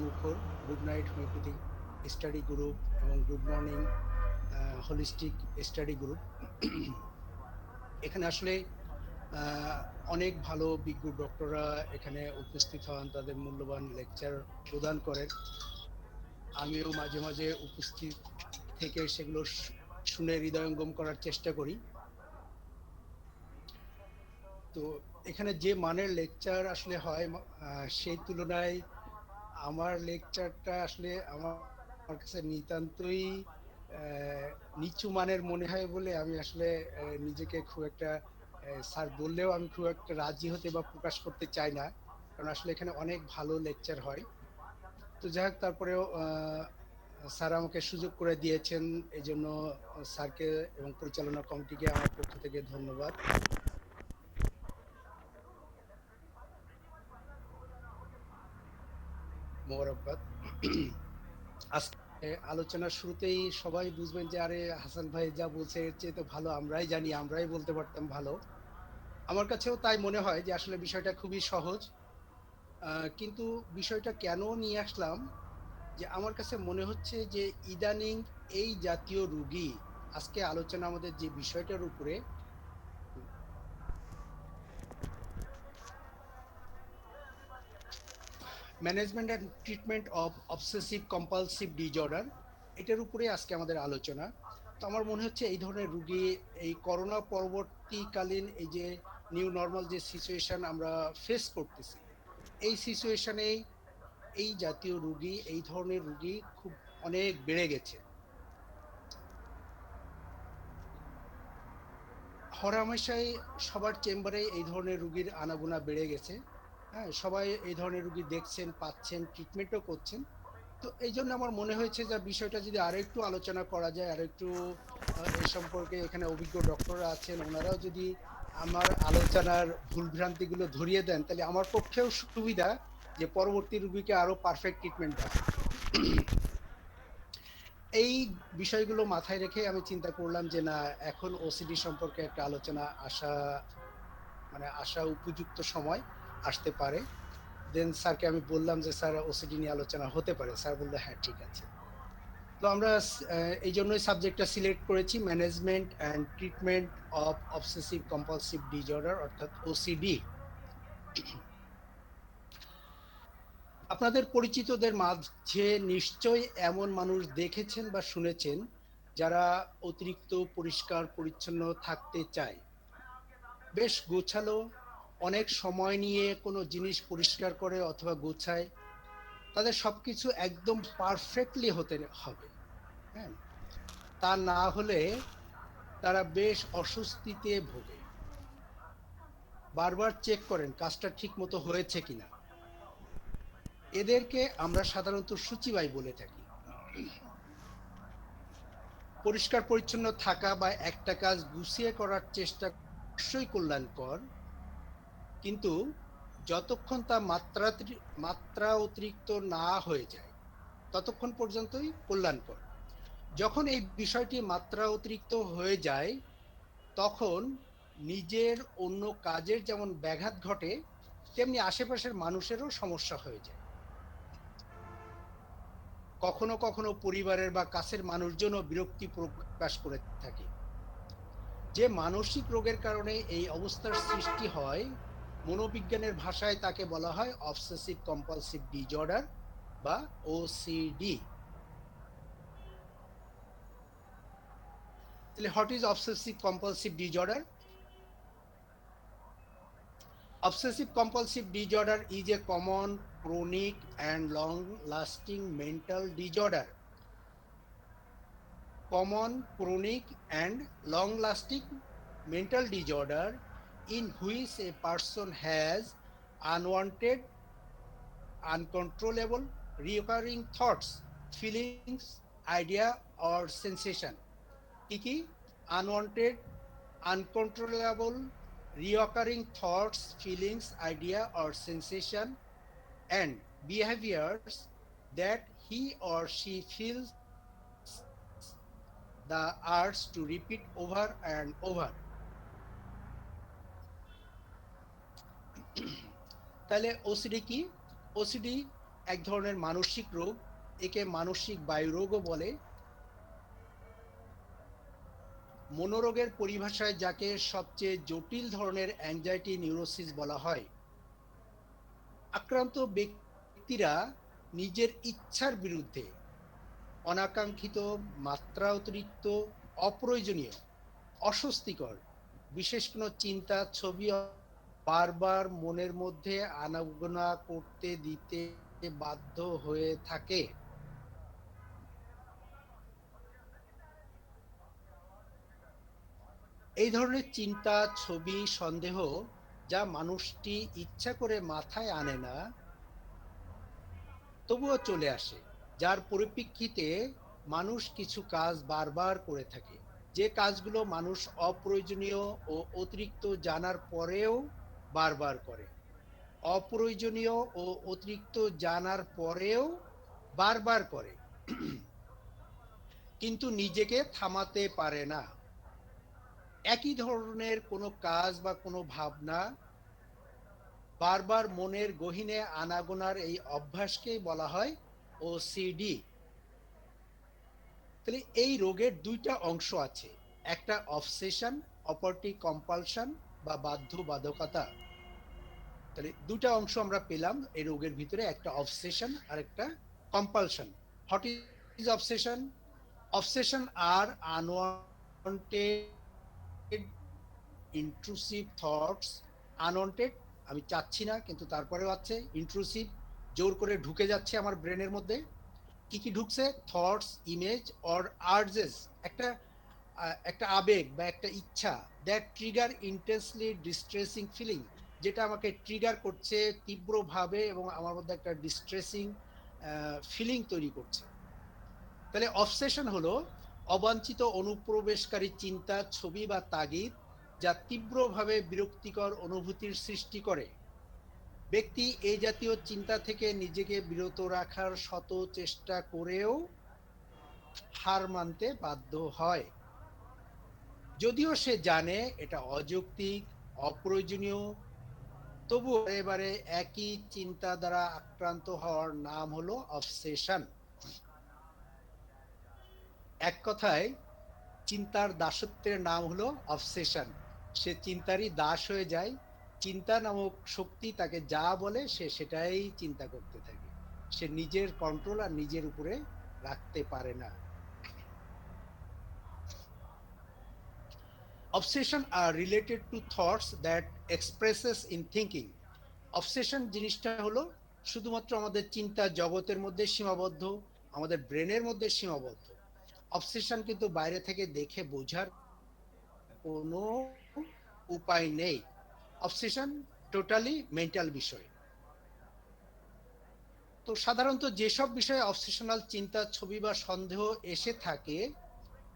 মুখর good night homeopathic study group এবং good morning holistic study group. এখানে আসলে আহ, অনেক ভালো বিজ্ঞ ডক্টররা এখানে উপস্থিত হন, তাদের মূল্যবান লেকচার প্রদান করেন। আমিও মাঝে মাঝে উপস্থিত থেকে সেগুলো শুনে হৃদয়ঙ্গম করার চেষ্টা করি। তো এখানে যে মানের লেকচার আসলে হয়, সেই তুলনায় আমার লেকচারটা আসলে আমার কাছে নিতান্তই নিচু মানের মনে হয় বলে আমি আসলে নিজেকে খুব একটা স্যার বললেও আমি খুব একটা রাজি হতে বা প্রকাশ করতে চাই না, কারণ আসলে এখানে অনেক ভালো লেকচার হয়। তো যাই হোক, তারপরেও স্যার আমাকে সুযোগ করে দিয়েছেন, এই জন্য স্যারকে এবং পরিচালনা কমিটিকে আমার পক্ষ থেকে ধন্যবাদ, মোবারকবাদ। আজকে আলোচনার শুরুতেই সবাই বুঝবেন যে আরে হাসান ভাই যা বলছে এর চেয়ে তো ভালো আমরাই জানি, আমরাই বলতে পারতাম ভালো। আমার কাছেও তাই মনে হয় যে আসলে বিষয়টা খুবই সহজ। কিন্তু বিষয়টা কেন নিয়ে আসলাম, যে আমার কাছে মনে হচ্ছে যে ইদানিং এই জাতীয় রোগী, আজকে আলোচনা আমাদের যে বিষয়টার উপরে, management and treatment of obsessive compulsive disorder, এটার উপরে আজকে আমাদের আলোচনা। তো আমার মনে হচ্ছে এই ধরনের রুগী এই করোনা পরবর্তীকালীন এই যে নিউ নর্মাল যে সিচুয়েশন আমরা ফেস করতেছি, এই সিচুয়েশনে এই জাতীয় রুগী, এই ধরনের রুগী খুব অনেক বেড়ে গেছে। হরহামেশাই সবার চেম্বারে এই ধরনের রুগীর আনাগোনা বেড়ে গেছে। হ্যাঁ, সবাই এই ধরনের রুগী দেখছেন, পাচ্ছেন, ট্রিটমেন্টও করছেন। তো এই জন্য আমার মনে হয়েছে যে বিষয়টা যদি আরো একটু আলোচনা করা যায়, আরো একটু এই সম্পর্কে এখানে অভিজ্ঞ ডক্টররা আছেন, ওনারাও যদি আমার আলোচনার ভুলভ্রান্তিগুলো ধরিয়ে দেন, তাহলে আমার পক্ষেও সুবিধা যে পরবর্তী রুগীকে আরো পারফেক্ট ট্রিটমেন্ট দেওয়া। এই বিষয়গুলো মাথায় রেখে আমি চিন্তা করলাম যে না, এখন ওসিডি সম্পর্কে একটা আলোচনা আসা, মানে আসা উপযুক্ত সময় আসতে পারে। দেন স্যারকে আমি বললাম যে স্যার ওসিডি নিয়ে আলোচনা হতে পারে, স্যার বললো হ্যাঁ ঠিক আছে। তো আমরা এই জন্যই সাবজেক্টটা সিলেক্ট করেছি, management and treatment of obsessive compulsive disorder, অর্থাৎ ওসিডি। আপনাদের পরিচিতদের মাঝে নিশ্চয়ই এমন মানুষ দেখেছেন বা শুনেছেন যারা অতিরিক্ত পরিষ্কার পরিচ্ছন্ন থাকতে চায়, বেশ গোছালো, অনেক সময় নিয়ে কোনো জিনিস পরিষ্কার করে অথবা গোছায়, তাদের সবকিছু একদম পারফেক্টলি হতে হবে। হ্যাঁ, তা না হলে তারা বেশ অস্বস্তিতে ভোগে, বারবার চেক করেন কাজটা ঠিক মতো হয়েছে কিনা। এদেরকে আমরা সাধারণত সূচিবাই বলে থাকি। পরিষ্কার পরিচ্ছন্ন থাকা বা একটা কাজ গুছিয়ে করার চেষ্টা অবশ্যই কল্যাণকর, কিন্তু যতক্ষণ তা মাত্রা অতিরিক্ত না হয়ে যায় ততক্ষণ পর্যন্তই কল্যাণকর। যখন এই বিষয়টি মাত্রা অতিরিক্ত হয়ে যায়, তখন নিজের অন্য কাজের যেমন ব্যাঘাত ঘটে, তেমনি আশেপাশের মানুষেরও সমস্যা হয়ে যায়। কখনো কখনো পরিবারের বা কাছের মানুষজনও বিরক্তি প্রকাশ করে থাকে। যে মানসিক রোগের কারণে এই অবস্থার সৃষ্টি হয়, মনোবিজ্ঞানের ভাষায় তাকে বলা হয় অবসেসিভ কম্পালসিভ ডিসঅর্ডার বা ওসিডি। তাহলে what is obsessive compulsive disorder? Obsessive compulsive disorder is a common, chronic, and long lasting mental disorder. Common, chronic, and long lasting mental disorder in which a person has unwanted, uncontrollable, recurring thoughts, feelings, idea, or sensation. কি কি? Unwanted, uncontrollable, recurring thoughts, feelings, idea, or sensation, and behaviors that he or she feels the urge to repeat over and over. তাহলে OCD কি? OCD এক ধরনের মানসিক রোগ, একে মানসিক বায়ুরোগও বলে। মনোরোগের পরিভাষায় যাকে সবচেয়ে জটিল ধরনের অ্যাংজাইটি নিউরোসিস বলা হয়। আক্রান্ত ব্যক্তিরা নিজের ইচ্ছার বিরুদ্ধে অনাকাঙ্ক্ষিত, মাত্রা অতিরিক্ত, অপ্রয়োজনীয়, অস্বস্তিকর বিশেষ কোনো চিন্তা, ছবি বারবার মনের মধ্যে আনাগোনা করতে দিতে বাধ্য হয়ে থাকে। এই ধরনের চিন্তা, ছবি, সন্দেহ যা মানুষটি ইচ্ছা করে মাথায় আনে না, তবুও চলে আসে, যার পরিপ্রেক্ষিতে মানুষ কিছু কাজ বারবার করে থাকে, যে কাজগুলো মানুষ অপ্রয়োজনীয় ও অতিরিক্ত জানার পরেও বারবার করে। অপ্রয়োজনীয় ও অতিরিক্ত জানার পরেও বারবার করে, কিন্তু নিজেকে থামাতে পারে না। একই ধরনের কোনো কাজ বা কোনো ভাবনা বারবার মনের গহীনে আনাগোনার এই অভ্যাসকেই বলা হয় ওসিডি। তাহলে এই রোগের দুইটা অংশ আছে, একটা অবসেশন, অপরটি কম্পালশন বা বাধ্যবাধকতা। তাহলে দুটা অংশ আমরা পেলাম এই রোগের ভিতরে, একটা অবসেশন আর একটা compulsion. What is obsession? Obsession are unwanted intrusive thoughts. Unwanted আমি চাচ্ছি না, কিন্তু তারপরেও আছে। ইন্ট্রুসিভ জোর করে ঢুকে যাচ্ছে আমার ব্রেনের মধ্যে। কি কি ঢুকছে? থটস, ইমেজ অর আর্জেস, একটা একটা আবেগ বা একটা ইচ্ছা, that trigger intensely distressing feeling, যেটা আমাকে ট্রিগার করছে তীব্রভাবে এবং আমার মধ্যে একটা ডিস্ট্রেসিং ফিলিং তৈরি করছে। তাহলে অবসেশন হলো অবাঞ্ছিত অনুপ্রবেশকারী চিন্তা, ছবি বা তাগিদ যা তীব্রভাবে বিরক্তিকর অনুভূতির সৃষ্টি করে। ব্যক্তি এই জাতীয় চিন্তা থেকে নিজেকে বিরত রাখার শত চেষ্টা করেও হার মানতে বাধ্য হয়, যদিও সে জানে এটা অযৌক্তিক, অপ্রয়োজনীয়। তবু এবারে একই চিন্তা দ্বারা আক্রান্ত হওয়ার নাম হলো অবসেশন। এক কথায় চিন্তার দাসত্বের নাম হলো অবসেশন। সে চিন্তারই দাস হয়ে যায়। চিন্তা নামক শক্তি তাকে যা বলে সে সেটাই চিন্তা করতে থাকে। সে নিজের কন্ট্রোল আর নিজের উপরে রাখতে পারে না। Obsession are related to thoughts that expresses in thinking. Obsession জিনিসটা হলো শুধুমাত্র আমাদের চিন্তা জগতের মধ্যে সীমাবদ্ধ, আমাদের ব্রেনের মধ্যে সীমাবদ্ধ। অবসেশন কিন্তু বাইরে থেকে দেখে বোঝার কোনো উপায় নেই। অবসেশন টোটালি মেন্টাল বিষয়। তো সাধারণত যেসব বিষয়ে অবসেশনাল চিন্তা, ছবি বা সন্দেহ এসে থাকে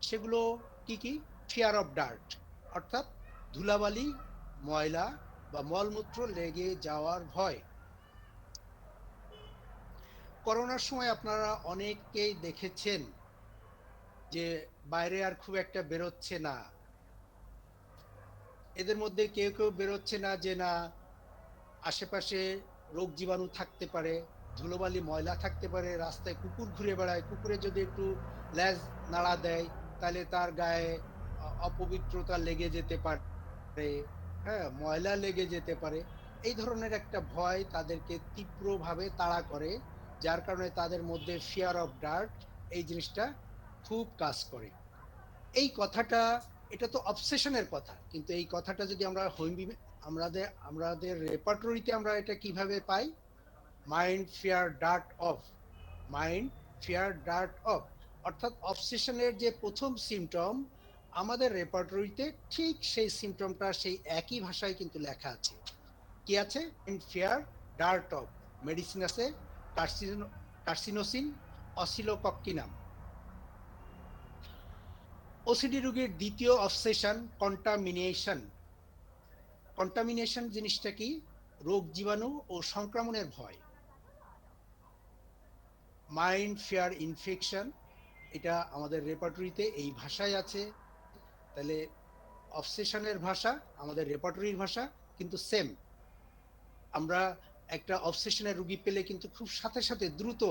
সেগুলো কি কি? ফিয়ার অফ ডার্ট, অর্থাৎ ধুলাবালি, ময়লা বা মলমূত্র লেগে যাওয়ার ভয়। করোনার সময় আপনারা অনেককেই দেখেছেন যে বাইরে আর খুব একটা বেরোচ্ছে না। এদের মধ্যে কেউ কেউ বেরোচ্ছে না যে না আশেপাশে রোগ জীবাণু থাকতে পারে, ধুলোবালি ময়লা থাকতে পারে, রাস্তায় কুকুর ঘুরে বেড়ায়, কুকুরে যদি একটু ল্যাজ নাড়া দেয় তাহলে তার গায়ে অপবিত্রতা লেগে যেতে পারে, হ্যাঁ, ময়লা লেগে যেতে পারে। এই ধরনের একটা ভয় তাদেরকে তীব্রভাবে তাড়া করে, যার কারণে তাদের মধ্যে ফিয়ার অফ ডার্ট এই জিনিসটা খুব কাজ করে। এই কথাটা, এটা তো অবসেশনের কথা, কিন্তু এই কথাটা যদি আমরা আমাদের আমাদের রেপার্টরিতে আমরা এটা কিভাবে পাই? Mind fear dirt of, mind fear dirt of, অর্থাৎ অবসেশনের যে প্রথম সিমটম আমাদের রেপার্টরিতে ঠিক সেই সিমটমটা সেই একই ভাষায় কিন্তু লেখা আছে। কি আছে? Mind fear dirt of. Medicine আছে কার্সিনোসিন, অসিলোকক্কিনাম। ওসিডি রোগীর দ্বিতীয় অবসেশন কন্টামিনেশন। কন্টামিনেশন জিনিসটা কি? রোগ জীবাণু ও সংক্রমণের ভয়। মাইন্ড ফেয়ার ইনফেকশন, এটা আমাদের রেপার্টরিতে এই ভাষায় আছে। তাহলে অবসেশনের ভাষা আমাদের রেপার্টরির ভাষা কিন্তু সেম। আমরা একটা অবসেশনের রোগী পেলে কিন্তু খুব সাথে সাথে দ্রুত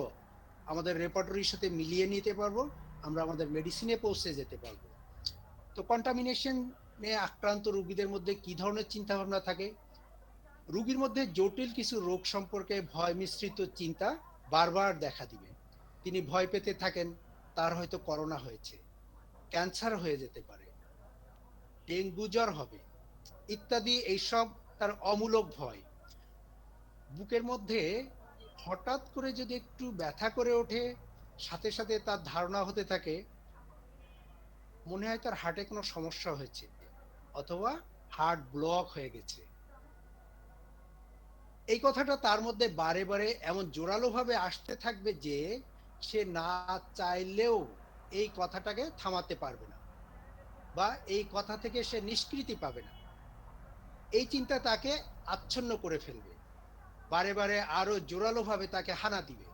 আমাদের রেপার্টরির সাথে মিলিয়ে নিতে পারবো, আমরা আমাদের মেডিসিনে পৌঁছে যেতে পারবো। তো কন্টামিনেশনে আক্রান্ত রোগীদের মধ্যে কি ধরনের চিন্তা ভাবনা থাকে? রোগীর মধ্যে জটিল কিছু রোগ সম্পর্কে ভয় মিশ্রিত চিন্তা বারবার দেখা দিবে। তিনি ভয় পেতে থাকেন তার হয়তো করোনা হয়েছে, ক্যান্সার হয়ে যেতে পারে, ডেঙ্গু জ্বর হবে ইত্যাদি। এইসব তার অমূলক ভয়। বুকের মধ্যে হঠাৎ করে যদি একটু ব্যথা করে ওঠে, সাথে সাথে তার ধারণা হতে থাকে মনে হয় তার হার্টে কোনো সমস্যা হয়েছে অথবা হার্ট ব্লক হয়ে গেছে। এই কথাটা তার মধ্যে বারে বারে এমন জোরালো ভাবে আসতে থাকবে যে সে না চাইলেও এই কথাটাকে থামাতে পারবে না, বা এই কথা থেকে সে নিষ্কৃতি পাবে না। এই চিন্তা তাকে আচ্ছন্ন করে ফেলবে, বারে বারে আরো জোরালো ভাবে তাকে হানা দিবে।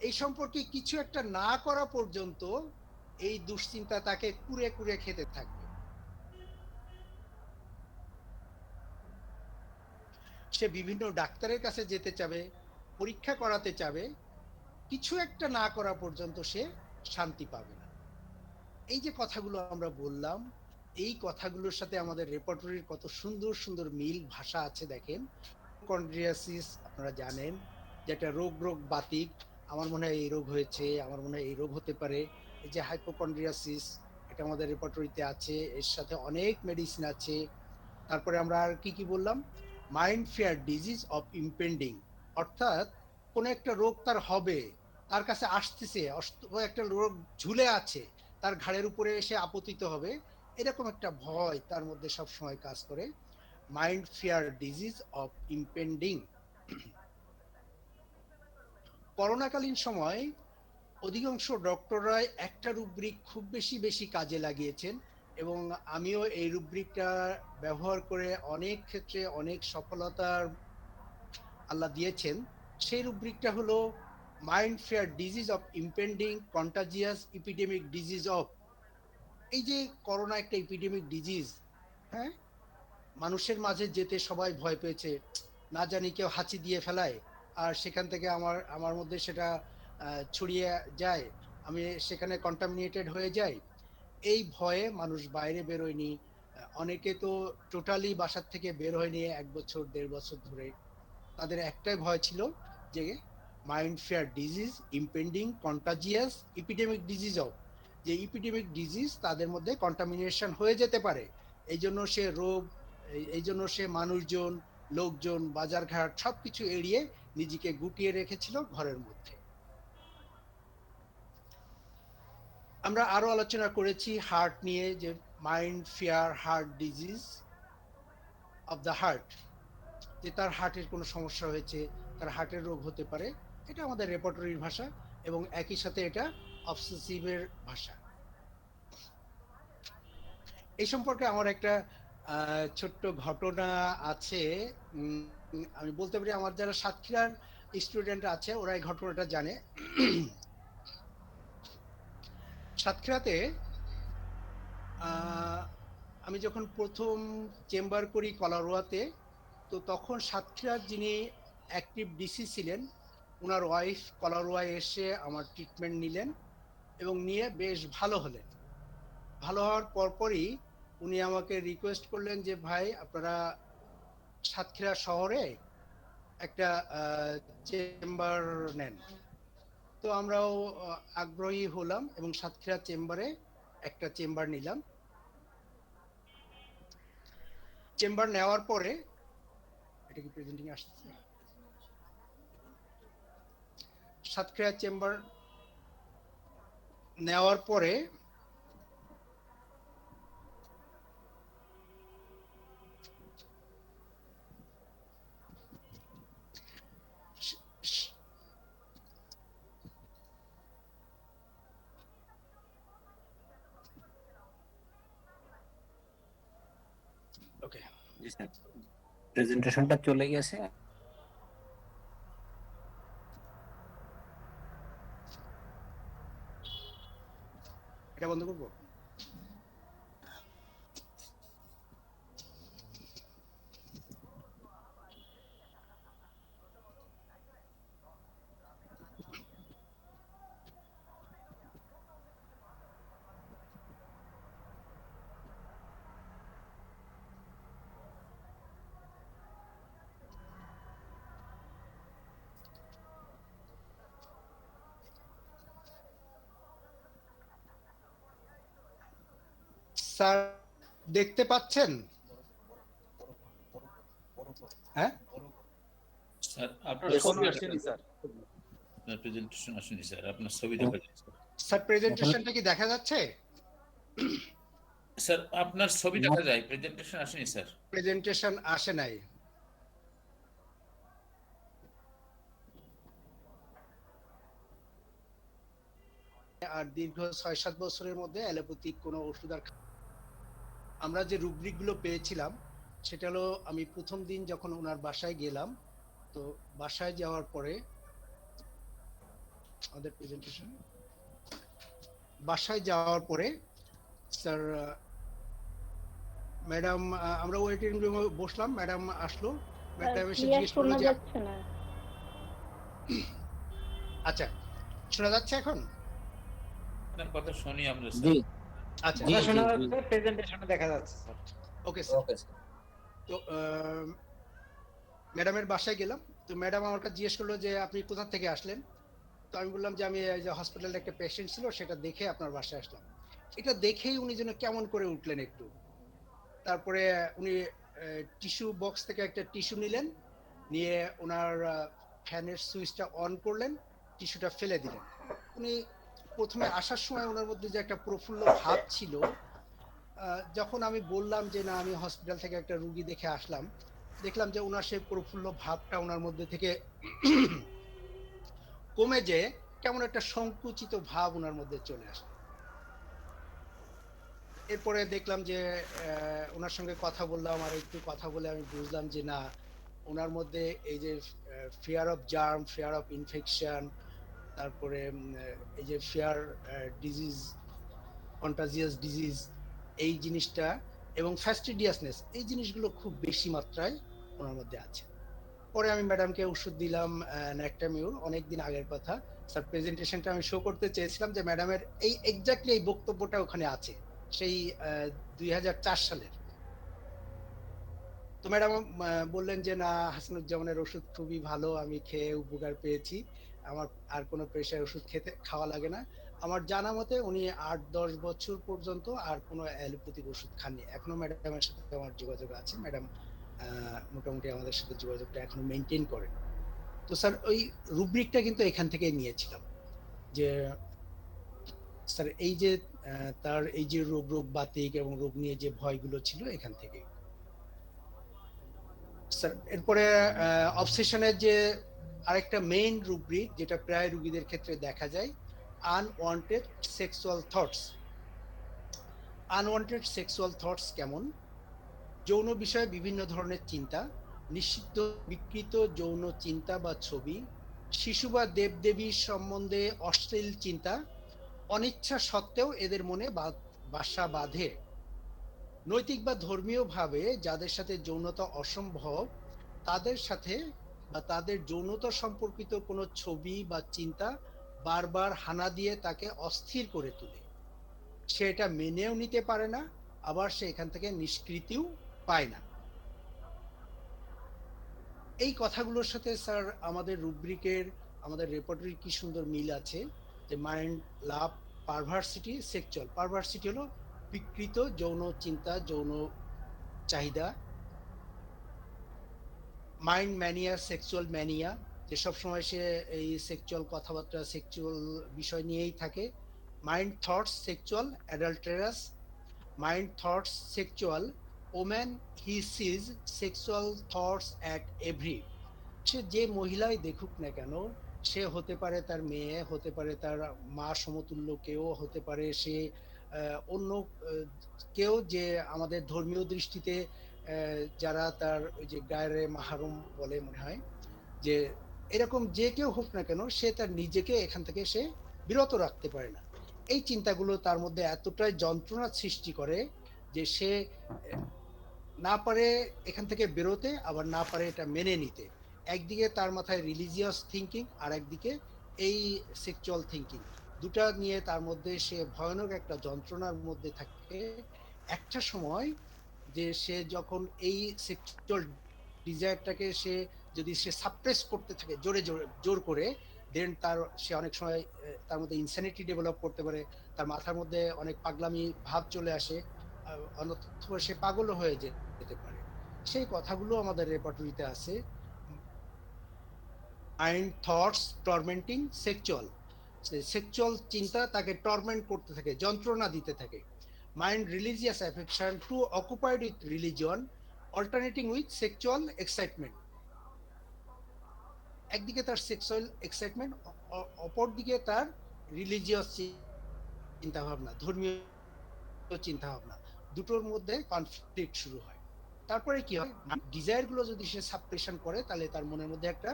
এই সম্পর্কে কিছু একটা না করা পর্যন্ত এই দুশ্চিন্তা তাকে কুরে কুরে খেতে থাকবে। সে বিভিন্ন ডাক্তারের কাছে যেতে চাবে, পরীক্ষা করাতে চাবে, কিছু একটা না করা পর্যন্ত সে শান্তি পাবে না। এই যে কথাগুলো আমরা বললাম, এই কথাগুলোর সাথে আমাদের রেপার্টরির কত সুন্দর সুন্দর মিল ভাষা আছে দেখেন। কন্ড্রিয়াসিস আপনারা জানেন যে একটা রোগ বাতিক, আমার মনে হয় এই রোগ হয়েছে, আমার মনে হয় এই রোগ হতে পারে। এই যে হাইপোকন্ড্রিয়াসিস, এটা আমাদের রেপার্টরিতে আছে, এর সাথে অনেক মেডিসিন আছে। তারপরে আমরা আর কি কি বললাম? Mind fear disease of impending, অর্থাৎ কোন একটা রোগ তার হবে, তার কাছে আসতেছে, একটা রোগ ঝুলে আছে, তার ঘাড়ের উপরে এসে আপতিত হবে, এরকম একটা ভয় তার মধ্যে সব সময় কাজ করে। Mind fear disease of impending. করোনাকালীন সময় অধিকাংশ ডক্টররাই একটা রুব্রিক খুব বেশি বেশি কাজে লাগিয়েছেন, এবং আমিও এই রুব্রিকটা ব্যবহার করে অনেক ক্ষেত্রে অনেক সফলতার আল্লাহ দিয়েছেন। সেই রুব্রিকটা হলো mind fear disease of impending contagious epidemic disease of. এই যে করোনা একটা ইপিডেমিক ডিজিজ, হ্যাঁ, মানুষের মাঝে যেতে সবাই ভয় পেয়েছে, না জানি কেউ হাঁচি দিয়ে ফেলায় আর সেখান থেকে আমার আমার মধ্যে সেটা ছড়িয়ে যায়, আমি সেখানে কন্টামিনেটেড হয়ে যাই। এই ভয়ে মানুষ বাইরে বেরোয়নি। অনেকে তো টোটালি বাসার থেকে বের হয়নি 1 বছর 1.5 বছর ধরে। তাদের একটাই ভয় ছিল যে mind fear disease impending contagious epidemic disease of, যে ইপিডেমিক ডিজিজ তাদের মধ্যে কন্টামিনেশন হয়ে যেতে পারে। এই জন্য সে রোগ, এই জন্য সে মানুষজন, লোকজন, বাজারঘাট সবকিছু এড়িয়ে নিজেকে গুটিয়ে রেখেছিল ঘরের মধ্যে। আমরা আরো আলোচনা করেছি হার্ট নিয়ে, যে mind fair heart disease of the heart, যে তার হার্টের কোনো সমস্যা হয়েছে, তার হার্টের রোগ হতে পারে। এটা আমাদের রেপার্টরির ভাষা, এবং একই সাথে এটা অবসেসিভের ভাষা। এই সম্পর্কে আমার একটা ছোট্ট ঘটনা আছে। আমি বলতে পারি আমার যারা সাতক্ষীরার স্টুডেন্ট আছে ওরা এই ঘটনাটা জানে। সাতক্ষীরাতে আমি যখন প্রথম চেম্বার করি কলারোয়াতে, তো তখন সাতক্ষীরার যিনি অ্যাক্টিভ ডিসি ছিলেন, ওনার ওয়াইফ কলারোয়ায় এসে আমার ট্রিটমেন্ট নিলেন এবং নিয়ে বেশ ভালো হলেন। ভালো হওয়ার পরপরই উনি আমাকে রিকোয়েস্ট করলেন যে ভাই আপনারা সাতক্ষীরা শহরে একটা চেম্বার নেন। তো আমরাও আগ্রহী হলাম এবং সাতক্ষীরা চেম্বারে একটা চেম্বার নিলাম। চেম্বার নেওয়ার পরে, এটা কি প্রেজেন্টিং আসছে? সাতক্ষীরা চেম্বার নেওয়ার পরে ওকে, জি স্যার, প্রেজেন্টেশনটা চলে গেছে। এটা বন্ধ করবো। স্যার দেখতে পাচ্ছেন? হ্যাঁ স্যার আপনার এখনো ছবি আসেনি স্যার। আপনার প্রেজেন্টেশন আসেনি স্যার, আপনার ছবি দেখা যাচ্ছে স্যার প্রেজেন্টেশনটা কি দেখা যাচ্ছে? স্যার, আপনার ছবি দেখা যায়, প্রেজেন্টেশন আসেনি স্যার। প্রেজেন্টেশন আসে নাই। আর দীর্ঘ ৬-৭ বছরের মধ্যে অ্যালোপ্যাথিক কোনো ওষুধ আর আমরা যে রুব্রিক গুলো পেয়েছিলাম সেটা হলো, আমি প্রথম দিন যখন ওনার বাসায় গেলাম, তো বাসায় যাওয়ার পরে আমাদের প্রেজেন্টেশন, বাসায় যাওয়ার পরে স্যার ম্যাডাম, আমরা ওয়েটিং রুমে বসলাম, ম্যাডাম আসলো, ম্যাডাম এসে জিজ্ঞেস করলো যে আচ্ছা শোনা যাচ্ছে এখন? আপনার কথা শুনি আমরা জি স্যার। আচ্ছা জি, শোনা যাচ্ছে, প্রেজেন্টেশনে দেখা যাচ্ছে sir. Okay sir. Okay sir. তো ম্যাডামের বাসায় গেলাম, তো ম্যাডাম আমার কাছে জিজ্ঞেস করলো যে আপনি কোথা থেকে আসলেন। তো আমি বললাম যে আমি এই যে হসপিটালে একটা পেশেন্ট ছিল সেটা দেখে আপনার বাসায় আসলাম। এটা দেখেই উনি যেন কেমন করে উঠলেন একটু। তারপরে উনি টিস্যু বক্স থেকে একটা টিস্যু নিলেন, নিয়ে ওনার ফ্যানের সুইচটা অন করলেন, টিস্যুটা ফেলে দিলেন। উনি প্রথমে আসার সময় ওনার মধ্যে যে একটা প্রফুল্ল ভাব ছিল, যখন আমি বললাম যে না আমি হসপিটাল থেকে একটা রুগী দেখে আসলাম, দেখলাম যে ওনার সেই প্রফুল্ল ভাবটা ওনার মধ্যে থেকে কমে যে কেমন একটা সংকুচিত ভাব ওনার মধ্যে চলে আসে। এরপরে দেখলাম যে ওনার সঙ্গে কথা বললাম, আর একটু কথা বলে আমি বুঝলাম যে না, ওনার মধ্যে এই যে fear of germ, fear of infection, তারপরে এই যে ফিয়ার ডিজিজ, কন্টাজিয়াস ডিজিজ, এই জিনিসটা এবং ফ্যাস্টিডিয়াসনেস, এই জিনিসগুলো খুব বেশি মাত্রায় ওনার মধ্যে আছে। পরে আমি ম্যাডামকে ওষুধ দিলাম ন্যাকটামিউর, অনেকদিন আগের কথা স্যার। প্রেজেন্টেশনটা আমি শো করতে চেয়েছিলাম যে ম্যাডামের এই এক্স্যাক্টলি এই বক্তব্যটা ওখানে আছে, সেই 2004 সালের। তো ম্যাডাম বললেন যে না, হাসানুজ্জামানের ওষুধ খুবই ভালো, আমি খেয়ে উপকার পেয়েছি, আমার আর কোনো প্রেশার ওষুধ খাওয়া লাগে না। আমার জানা মতে উনি 8-10 বছর পর্যন্ত আর কোনো অ্যালোপ্যাথিক ওষুধ খাননি। এখনো ম্যাডামের সাথে আমার যোগাযোগ আছে, ম্যাডাম মোটামুটি আমাদের সাথে যোগাযোগটা এখনো মেনটেন করেন। তো স্যার ওই রুব্রিকটা কিন্তু এখান থেকে নিয়েছিলাম যে স্যার এই যে তার এই যে রোগ বাতিক এবং রোগ নিয়ে যে ভয়গুলো ছিল এখান থেকে স্যার। এরপরে অবসেশনের যে আরেকটা মেইন রুব্রিক যেটা প্রায় রোগীদের ক্ষেত্রে দেখা যায়, unwanted sexual thoughts. Unwanted sexual thoughts কেমন? যৌন বিষয়ে বিভিন্ন ধরনের চিন্তা, নিষিদ্ধ বিকৃত যৌন চিন্তা বা ছবি, শিশু বা দেবদেবী সম্বন্ধে অশ্লীল চিন্তা, অনিচ্ছা সত্ত্বেও এদের মনে বাসা বাঁধে। নৈতিক বা ধর্মীয় ভাবে যাদের সাথে যৌনতা অসম্ভব, তাদের সাথে বা তাদের যৌনতা সম্পর্কিত কোনো ছবি বা চিন্তা বারবার হানা দিয়ে তাকে অস্থির করে তোলে। সে এটা মেনেও নিতে পারে না, আবার সে এখান থেকে নিষ্কৃতিও পায় না। এই কথাগুলোর সাথে স্যার আমাদের রুব্রিকের, আমাদের রেপার্টরির কি সুন্দর মিল আছে যে মাইন্ড লাভ পারভার্সিটি সেক্সুয়াল। পারভার্সিটি হলো বিকৃত যৌন চিন্তা, যৌন চাহিদা। মাইন্ড ম্যানিয়া, সেক্সুয়াল ম্যানিয়া, যে সব সময় সে এই সেক্সুয়াল কথাবার্তা, সেক্সুয়াল বিষয় নিয়েই থাকে। Mind thoughts sexual adulterous, mind thoughts sexual woman, he sees sexual thoughts at every. সে যে মহিলাই দেখুক না কেন, সে হতে পারে তার মেয়ে, হতে পারে তার মা সমতুল্য কেউ, হতে পারে সে অন্য কেউ, যে আমাদের ধর্মীয় দৃষ্টিতে যারা তার ওই যে গায়রে মাহরুম বলে মনে হয়, যে এরকম যে কেউ হোক না কেন, সে তার নিজেকে এখান থেকে সে বিরত রাখতে পারে না। এই চিন্তাগুলো তার মধ্যে এতটাই যন্ত্রণা সৃষ্টি করে যে সে না পারে এখান থেকে বেরোতে, আবার না পারে এটা মেনে নিতে। একদিকে তার মাথায় রিলিজিয়াস থিঙ্কিং, আর একদিকে এই সেক্সুয়াল থিঙ্কিং, দুটা নিয়ে তার মধ্যে সে ভয়ানক একটা যন্ত্রণার মধ্যে থাকে। একটা সময় যে সে যখন এই সেক্সুয়াল ডিজায়ারটাকে সে যদি সে সাপ্রেস করতে থাকে জোরে জোরে জোর করে, দেন সে অনেক সময় তার মধ্যে ইনস্যানিটি ডেভেলপ করতে পারে, তার মাথার মধ্যে অনেক পাগলামি ভাব চলে আসে, অথবা সে পাগলও হয়ে যেতে পারে। সেই কথাগুলো আমাদের রেপার্টরিতে আছে। মাইন্ড থটস টর্মেন্টিং সেক্সুয়াল, সেক্সুয়াল চিন্তা তাকে টর্মেন্ট করতে থাকে, যন্ত্রণা দিতে থাকে। Mind religious affection to occupied with religion alternating with sexual excitement. একদিকে তার সেক্সুয়াল এক্সাইটমেন্ট, অপরদিকে তার রিলিজিয়াস চিন্তা ভাবনা, ধর্মীয় চিন্তা ভাবনা, দুটোর মধ্যে কনফ্লিক্ট শুরু হয়। তারপরে কি হয়, ডিজায়ার গুলো যদি সে সাপ্রেশন করে তাহলে তার মনের মধ্যে একটা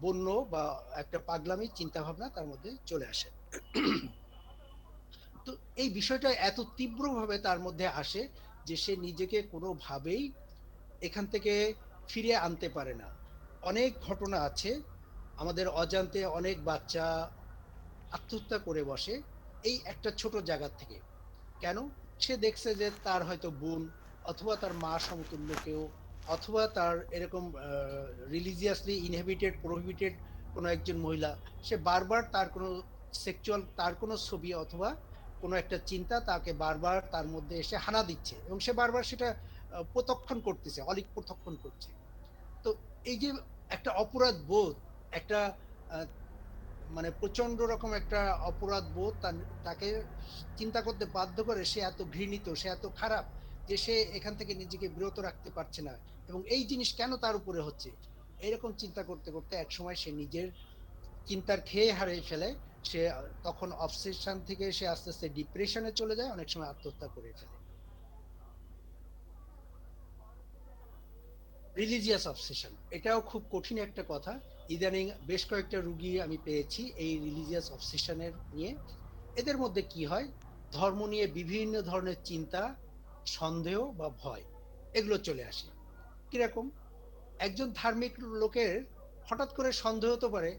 বন্য বা একটা পাগলামি চিন্তা ভাবনা তার মধ্যে চলে আসে। তো এই বিষয়টা এত তীব্রভাবে তার মধ্যে আসে যে সে নিজেকে কোনোভাবেই এখান থেকে ফিরে আনতে পারে না। অনেক ঘটনা আছে আমাদের অজান্তে, অনেক বাচ্চা আত্মহত্যা করে বসে এই একটা ছোট জায়গা থেকে। কেন? সে দেখছে যে তার হয়তো বোন অথবা তার মা সমতুল্য কেউ, অথবা তার এরকম রিলিজিয়াসলি ইনহেবিটেড প্রোহিবিটেড কোনো একজন মহিলা, সে বারবার তার কোনো সেক্সুয়াল, তার কোনো ছবি অথবা কোনো একটা চিন্তা তাকে বারবার তার মধ্যে এসে হানা দিচ্ছে, এবং সে বারবার সেটা প্রত্যক্ষণ করতেছে, অলিক প্রত্যক্ষণ করছে। তো এই যে একটা অপরাধ বোধ, একটা মানে প্রচন্ড রকম একটা অপরাধ বোধ তাকে চিন্তা করতে বাধ্য করে, সে এত ঘৃণিত, সে এত খারাপ যে সে এখান থেকে নিজেকে বিরত রাখতে পারছে না, এবং এই জিনিস কেন তার উপরে হচ্ছে, এরকম চিন্তা করতে করতে এক সময় সে নিজের চিন্তার খেয়ে হারিয়ে ফেলে। সে তখন অবসেশন থেকে সে আস্তে আস্তে ডিপ্রেশনে চলে যায়, অনেক সময় আত্মহত্যা করে ফেলে। রিলিজিয়াস অবসেশন এটাও খুব কঠিন একটা কথা। ইদানিং বেশ কয়েকটা রুগী আমি পেয়েছি এই রিলিজিয়াস অবসেশনের নিয়ে। এদের মধ্যে কি হয়, ধর্ম নিয়ে বিভিন্ন ধরনের চিন্তা, সন্দেহ বা ভয় এগুলো চলে আসে। কিরকম? একজন ধার্মিক লোকের হঠাৎ করে সন্দেহ হতে পারে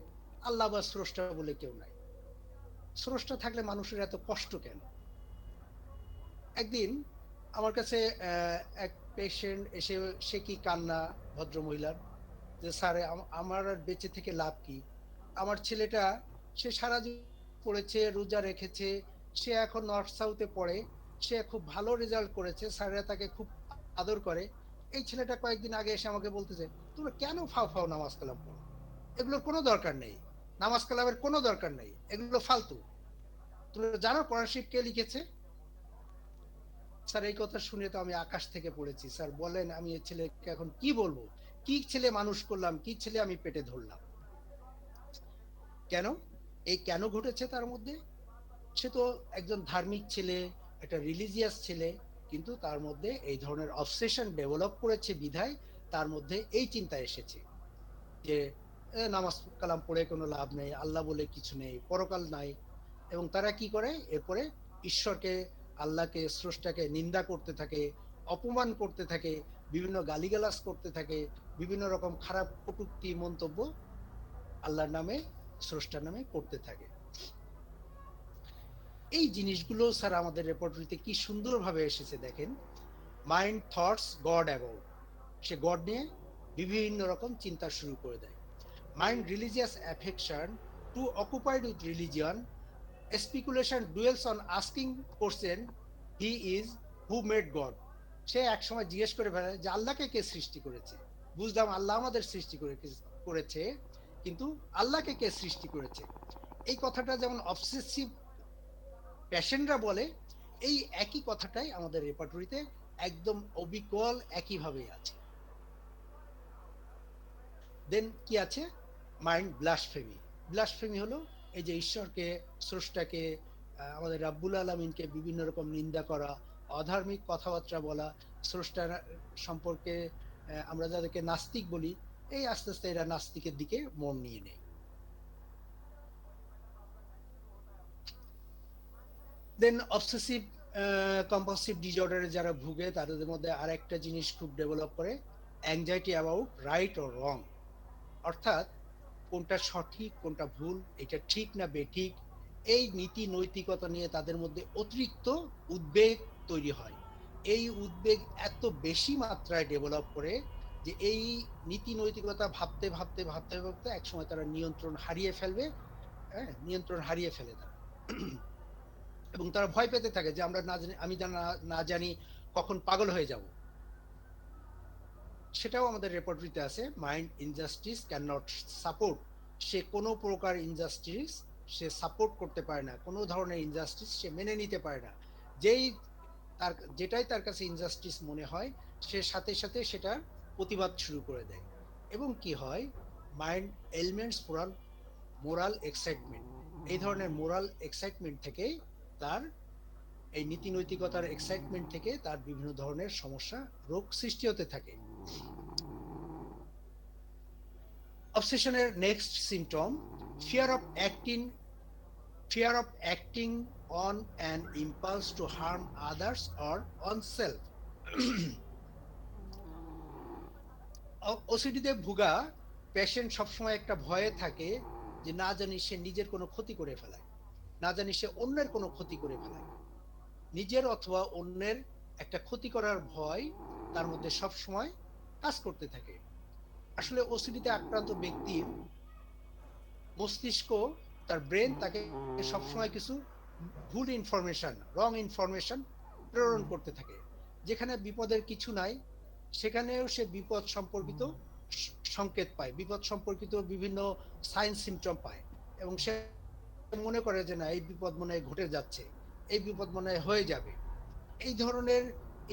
আল্লাহ বা স্রষ্টা বলে কেউ নাই, স্রষ্টা থাকলে মানুষের এত কষ্ট কেন? একদিন আমার কাছে এক পেশেন্ট এসে, সে কি কান্না ভদ্র মহিলার, যে স্যার আমার আর বেঁচে থেকে লাভ কি, আমার ছেলেটা সে সারা জীবন পড়েছে, রোজা রেখেছে, সে এখন নর্থ সাউথে পড়ে, সে খুব ভালো রেজাল্ট করেছে, স্যাররা তাকে খুব আদর করে। এই ছেলেটা কয়েকদিন আগে এসে আমাকে বলতেছে, তোমরা কেন ফাও ফাও নামাজ কালাম পড়ো, এগুলোর কোনো দরকার নেই, নামাজ কালামের কোনো দরকার নেই, এগুলো ফালতু। তুমি জানো কোরআন শরীফ কে লিখেছে? স্যার এই কথা শুনে তো আমি আকাশ থেকে পড়েছি, স্যার বলেন আমি এই ছেলেকে এখন কি বলবো, কি ছেলে মানুষ করলাম, কি ছেলে আমি পেটে ধরলাম। কেন? এই কেন ঘটেছে তার মধ্যে? সে তো একজন ধার্মিক ছেলে, একটা রিলিজিয়াস ছেলে, কিন্তু তার মধ্যে এই ধরনের অবসেশন ডেভেলপ করেছে বিধায় তার মধ্যে এই চিন্তা এসেছে যে নামাজ কালাম পড়ে কোনো লাভ নেই, আল্লাহ বলে কিছু নেই, পরকাল নাই। এবং তারা কি করে, এরপরে ঈশ্বরকে, আল্লাহকে, স্রষ্টাকে নিন্দা করতে থাকে, অপমান করতে থাকে, বিভিন্ন গালিগালাজ করতে থাকে, বিভিন্ন রকম খারাপ কটূক্তি মন্তব্য আল্লাহর নামে, স্রষ্টার নামে করতে থাকে। এই জিনিসগুলো স্যার আমাদের রেপার্টরিতে কি সুন্দরভাবে এসেছে দেখেন। মাইন্ড থটস গড অ্যাবাউট, সে গড নিয়ে বিভিন্ন রকম চিন্তা শুরু করে দেয়। Mind religious affection to occupied with religion speculation dwells on asking question he is who made God. সে এক সময় জিজ্ঞেস করে ফেলে যে আল্লাহকে কে সৃষ্টি করেছে। বুঝলাম আল্লাহ আমাদের সৃষ্টি করেছে, কিন্তু আল্লাহকে কে সৃষ্টি করেছে? এই কথাটা যেমন অবসেসিভ পেশেন্টরা বলে, এই একই কথাটাই আমাদের রেপার্টরিতে একদম অবিকল একইভাবে আছে। দেন কি আছে? Mind blasphemy. ব্লাসফেমি হলো এই যে ঈশ্বরকে, স্রষ্টাকে, আমাদের রাব্বুল আলামিনকে বিভিন্ন রকম নিন্দা করা, অধার্মিক কথাবার্তা বলা, স্রষ্টার সম্পর্কে আমরা যাদেরকে নাস্তিক বলি, এই আস্তে আস্তে এরা নাস্তিকের দিকে মন নিয়ে নেয়। দেন অবসেসিভ কম্পালসিভ ডিসঅর্ডারে যারা ভুগে তাদের মধ্যে আরেকটা জিনিস খুব ডেভেলপ করে, anxiety about right or wrong, অর্থাৎ কোনটা সঠিক কোনটা ভুল, এটা ঠিক না বেঠিক, এই নীতি নৈতিকতা নিয়ে তাদের মধ্যে অতিরিক্ত উদ্বেগ তৈরি হয়। এই উদ্বেগ এত বেশি মাত্রায় ডেভেলপ করে যে এই নীতি নৈতিকতা ভাবতে ভাবতে ভাবতে ভাবতে একসময় তারা নিয়ন্ত্রণ হারিয়ে ফেলবে। হ্যাঁ, নিয়ন্ত্রণ হারিয়ে ফেলে তারা। এবং তারা ভয় পেতে থাকে যে আমরা না জানি, আমি না জানি কখন পাগল হয়ে যাব। সেটাও আমাদের রেপোর্টরিতে আছে, mind injustice can not support, সে কোনো প্রকার ইনজাস্টিস সে সাপোর্ট করতে পারে না, কোনো ধরনের ইনজাস্টিস সে মেনে নিতে পারে না। যেই তার যেটাই তার কাছে ইনজাস্টিস মনে হয় সে সাথে সাথে সেটা প্রতিবাদ শুরু করে দেয়। এবং কি হয়, মাইন্ড এলিমেন্টস মোরাল এক্সাইটমেন্ট, এই ধরনের মোরাল এক্সাইটমেন্ট থেকে তার এই নীতি নৈতিকতার এক্সাইটমেন্ট থেকে তার বিভিন্ন ধরনের সমস্যা রোগ সৃষ্টি হতে থাকে। অবসেশনের next symptom, fear of acting on an impulse to harm others or on self. ওসিডিতে ভুগা পেশেন্ট সবসময় একটা ভয়ে থাকে যে না জানি সে নিজের কোনো ক্ষতি করে ফেলায়, না জানি সে অন্যের কোনো ক্ষতি করে ফেলায়, নিজের অথবা অন্যের একটা ক্ষতি করার ভয় তার মধ্যে সবসময় কাজ করতে থাকে। আসলে ওসিডিতে আক্রান্ত ব্যক্তির মস্তিষ্ক, তার ব্রেন তাকে সবসময় কিছু ভুল ইনফরমেশন, রং ইনফরমেশন প্রেরণ করতে থাকে। যেখানে বিপদের কিছু নাই সেখানেও সে বিপদ সম্পর্কিত সংকেত পায়, বিপদ সম্পর্কিত বিভিন্ন সাইন সিমটম পায়, এবং সে মনে করে যে না এই বিপদ মনে হয় ঘটে যাচ্ছে, এই বিপদ মনে হয় হয়ে যাবে। এই ধরনের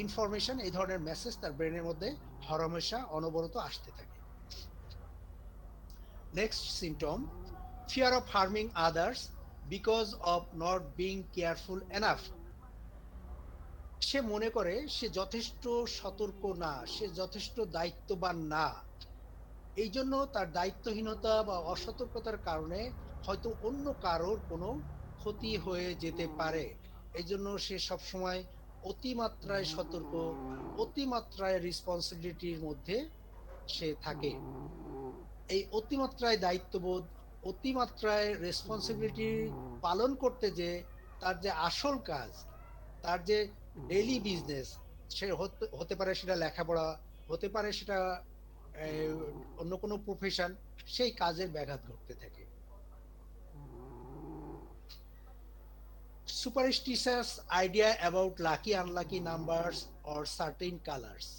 ইনফরমেশন, এই ধরনের মেসেজ তার ব্রেনের মধ্যে হরহামেশা অনবরত আসতে থাকে। Next symptom, fear of harming others because of not being careful enough. সে মনে করে সে যথেষ্ট সতর্ক না, সে যথেষ্ট দায়িত্ববান না, এই জন্য তার দায়িত্বহীনতা বা অসতর্কতার কারণে হয়তো অন্য কারোর কোনো ক্ষতি হয়ে যেতে পারে। এই জন্য সে সবসময় অতিমাত্রায় সতর্ক, অতিমাত্রায় রেসপন্সিবিলিটির মধ্যে সে থাকে। এই অতিমাত্রায় দায়িত্ববোধ, অতিমাত্রায় রেসপন্সিবিলিটি পালন করতে যে তার যে আসল কাজ, তার যে ডেইলি বিজনেস, সে হতে পারে সেটা লেখাপড়া, হতে পারে সেটা অন্য কোনো প্রফেশন, সেই কাজের ব্যাঘাত ঘটতে থাকে। Superstitious idea about lucky unlucky numbers or certain colours.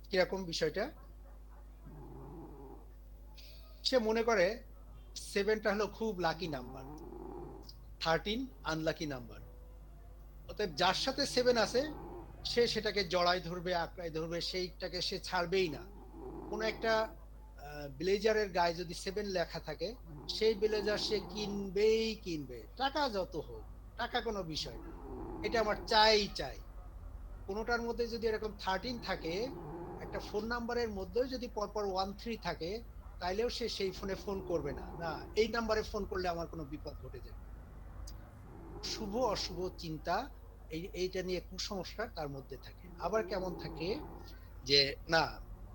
কিরকম বিষয়টা, সে মনে করে 7টা হলো খুব লাকি নাম্বার, 13 আনলাকি নাম্বার। অতএব যার সাথে 7 আছে সে সেটাকে জড়ায় ধরবে, আঁকড়ায় ধরবে, সেইটাকে সে ছাড়বেই না। কোনো একটা ব্লেজারের গায়ে যদি 7 লেখা থাকে সেই ব্লেজার সে কিনবেই কিনবে, টাকা যত হোক, টাকা কোনো বিষয় না, এটা আমার চাই চাই। কোনোটার মধ্যে যদি এরকম 13 থাকে, একটা ফোন নাম্বারের মধ্যেও যদি পরপর 13 থাকে, তাইলেও সে সেই ফোনে ফোন করবে না, না এই নাম্বারে ফোন করলে আমার কোনো বিপদ ঘটে যাবে। শুভ অশুভ চিন্তা, এইটা নিয়ে কুসংস্কার তার মধ্যে থাকে। আবার কেমন থাকে যে না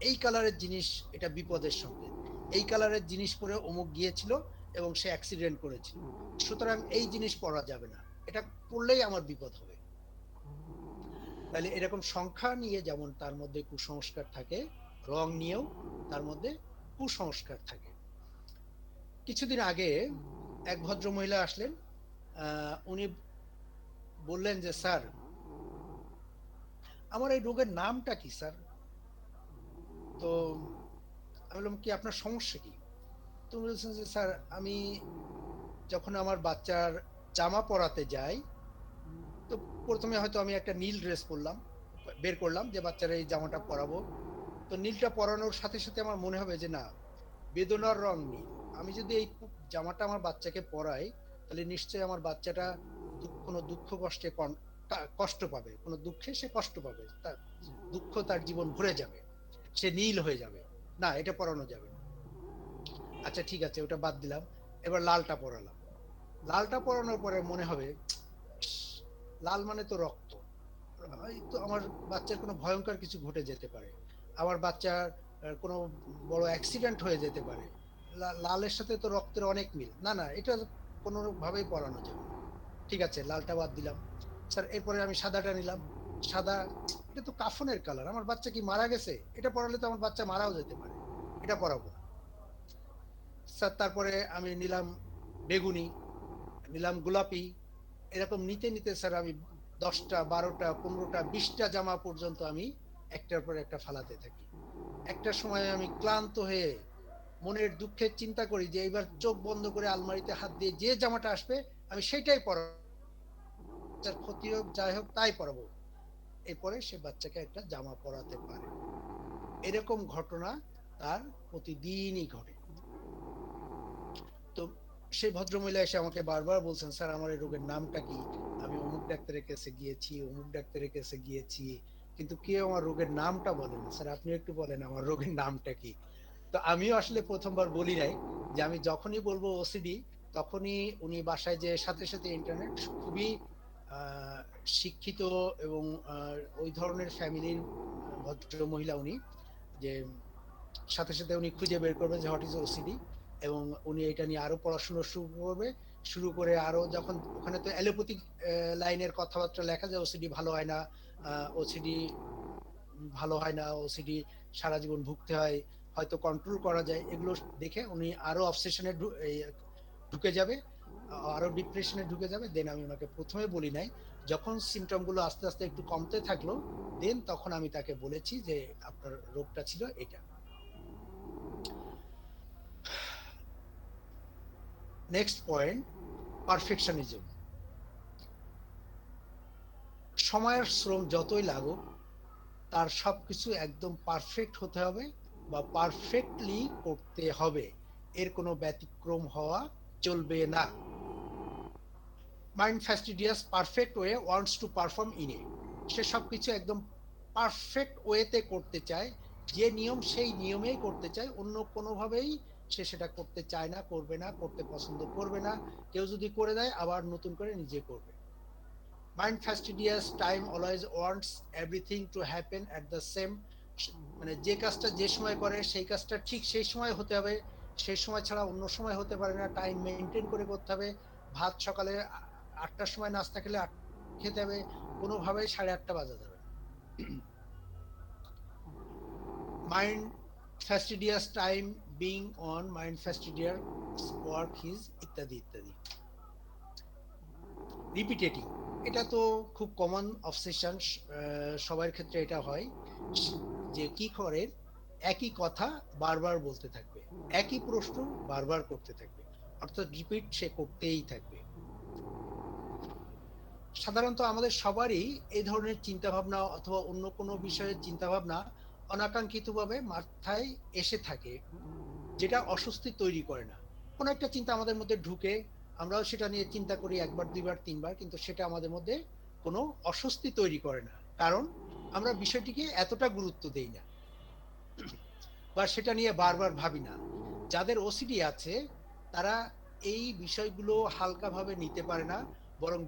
এই কালারের জিনিস এটা বিপদের সংকেত, এই কালারের জিনিস পরে অমুক গিয়েছিল এবং সে অ্যাক্সিডেন্ট করেছিল, সুতরাং এই জিনিস পরা যাবে না, এটা পরলেই আমার বিপদ হবে। তাহলে এরকম সংখ্যা নিয়ে যেমন তার মধ্যে কুসংস্কার থাকে, রং নিয়েও তার মধ্যে কুসংস্কার থাকে। কিছুদিন আগে এক ভদ্র মহিলা আসলেন, উনি বললেন যে স্যার আমার এই রোগের নামটা কি স্যার? তো আমি বললাম কি আপনার সমস্যা কি? তো বলছেন যে স্যার আমি যখন আমার বাচ্চার জামা পরাতে যাই, তো প্রথমে হয়তো আমি একটা নীল ড্রেস বের করলাম যে বাচ্চার এই জামাটা পরাবো, তো নীলটা পরানোর সাথে সাথে আমার মনে হবে যে না বেদনার রং নীল, আমি যদি এই জামাটা আমার বাচ্চাকে পরাই তাহলে নিশ্চয়ই আমার বাচ্চাটা কোনো দুঃখ কষ্টে কষ্ট পাবে, কোনো দুঃখে সে কষ্ট পাবে, তার দুঃখ তার জীবন ভরে যাবে, সে নীল হয়ে যাবে, না এটা পরানো যাবে না। আচ্ছা ঠিক আছে, ওটা বাদ দিলাম, এবার লালটা পরালাম। লালটা পরানোর পরে মনে হবে লাল মানে তো রক্ত, তো আমার বাচ্চার কোনো ভয়ঙ্কর কিছু ঘটে যেতে পারে, আমার বাচ্চার কোনো বড় অ্যাক্সিডেন্ট হয়ে যেতে পারে, লালের সাথে তো রক্তের অনেক মিল, না না এটা কোনোভাবেই পরানো যাবে না। ঠিক আছে লালটা বাদ দিলাম। স্যার এরপরে আমি সাদাটা নিলাম, সাদা এটা তো কাফনের কালার, আমার বাচ্চা কি মারা গেছে, এটা পরালে তো আমার বাচ্চা মারাও যেতে পারে, এটা পরাবো না। স্যার তারপরে আমি নিলাম বেগুনি, নিলাম গোলাপি, এরকম নিতে নিতে স্যার আমি 10টা 12টা 15টা 20টা জামা পর্যন্ত আমি একটার পর একটা ফালাতে থাকি। একটা সময় আমি ক্লান্ত হয়ে মনের দুঃখের চিন্তা করি যে এইবার চোখ বন্ধ করে আলমারিতে হাত দিয়ে যে জামাটা আসবে আমি সেটাই পরাবো, তার ক্ষতি হোক যাই হোক তাই পরাবো। এরপরে সে বাচ্চাকে একটা জামা পরাতে পারে। এরকম ঘটনা তার প্রতিদিনই ঘটে। তো সেই ভদ্রমহিলা এসে আমাকে বারবার বলছেন, স্যার আমার এই রোগের নামটা কি? আমি অমুক ডাক্তারের কাছে গিয়েছি, অমুক ডাক্তারের কাছে গিয়েছি, কিন্তু কেউ আমার রোগের নামটা বলেন না। স্যার আপনি একটু বলেন আমার রোগের নামটা কি? তো আমিও আসলে প্রথমবার বলি নাই, যে আমি যখনই বলবো ওসিডি তখনই উনি বাসায় যে সাথে সাথে ইন্টারনেট খুবই শিক্ষিত এবং ওই ধরনের ফ্যামিলির ভদ্র মহিলা উনি, যে সাথে সাথে উনি খুঁজে বের করবে যে হোয়াট ইজ ওসিডি, এবং উনি এটা নিয়ে আরো পড়াশোনা শুরু করে আরো যখন ওখানে তো অ্যালোপ্যাথিক লাইনের কথাবার্তা লেখা যায়, ওসিডি ভালো হয় না, ওসিডি ভালো হয় না, ওসিডি সারা জীবন ভুগতে হয়, হয়তো কন্ট্রোল করা যায়, এগুলো দেখে উনি আরো অবসেশনে ঢুকে যাবে, আরো ডিপ্রেশনে ঢুকে যাবে। দেন আমি ওনাকে প্রথমে বলি নাই, যখন সিমটম গুলো আস্তে আস্তে একটু কমতে থাকলো দেন তখন আমি তাকে বলেছি যে আপনার রোগটা ছিল এটা। Next point, perfectionism. সময়ের শ্রম যতই লাগুক তার সবকিছু একদম পারফেক্ট হতে হবে বা পারফেক্টলি করতে হবে, এর কোনো ব্যতিক্রম হওয়া চলবে না। Mind fastidious perfect way wants to perform in a, সে সবকিছু একদম পারফেক্ট ওয়েতে করতে চায়, যে নিয়ম সেই নিয়মেই করতে চায়, অন্য কোনোভাবেই সে সেটা করতে চায় না, করবে না, করতে পছন্দ করবে না। কেউ যদি করে দেয় আবার নতুন করে নিজে করবে। Mind fastidious time always wants everything to happen at the same, মানে যে কাজটা যে সময় করে সেই কাজটা ঠিক সেই সময় হতে হবে, সেই সময় ছাড়া অন্য সময় হতে পারে না, টাইম মেনটেন করে করতে হবে। ভাত সকালে 8টার সময় নাস্তা খেলে 8 খেতে হবে, কোনোভাবেই 8:30 বাজা যাবে না। Mind fastidious time being on mind fastidious work his ইত্যাদি ইত্যাদি। রিপিটেটিং, এটা তো খুব কমন অবসেশন, সবার ক্ষেত্রে এটা হয়, যে কি করে একই কথা বারবার বলতে থাকবে, একই প্রশ্ন বারবার করতে থাকবে, অর্থাৎ রিপিট সে করতেই থাকবে। সাধারণত আমাদের সবারই এই ধরনের চিন্তা ভাবনা অথবা অন্য কোনো বিষয়ের চিন্তা ভাবনা অনাকাঙ্ক্ষিতভাবে মাথায় এসে থাকে, যেটা অস্বস্তি তৈরি করে না। কোনো একটা চিন্তা আমাদের মধ্যে ঢুকে, আমরাও সেটা নিয়ে চিন্তা করি একবার দুইবার তিনবার, কিন্তু সেটা আমাদের মধ্যে কোনো অস্বস্তি তৈরি করে না, কারণ আমরা বিষয়টিকে এতটা গুরুত্ব দেই না বা সেটা নিয়ে বারবার ভাবি না। যাদের ওসিডি আছে তারা এই বিষয়গুলো হালকাভাবে নিতে পারে না, বরং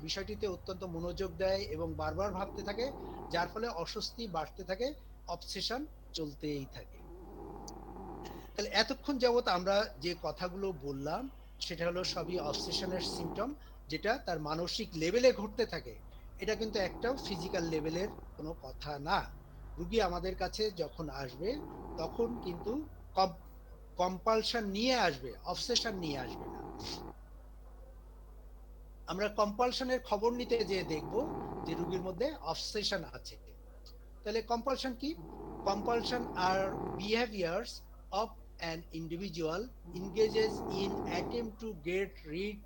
বিষয়টিতে অত্যন্ত মনোযোগ দেয় এবং বারবার ভাবতে থাকে, যার ফলে অস্বস্তি বাড়তে থাকে, অবসেশন চলতেই থাকে। তাহলে এতক্ষণ যাবত আমরা যে কথাগুলো বললাম সেটা হলো সবই অবসেশনের সিম্পটম, যেটা তার মানসিক লেভেলে ঘটতে থাকে। এটা কিন্তু একটাও ফিজিক্যাল লেভেলের কোনো কথা না। রুগী আমাদের কাছে যখন আসবে তখন কিন্তু কম্পালশন নিয়ে আসবে, অবসেশন নিয়ে আসবে না। আমরা কম্পালশনের খবর নিতে যেয়ে দেখব যে রুগীর মধ্যে অবসেশন আছে। তাহলে কম্পালশন কি? Compulsion are behaviours of an individual engages in attempt to get rid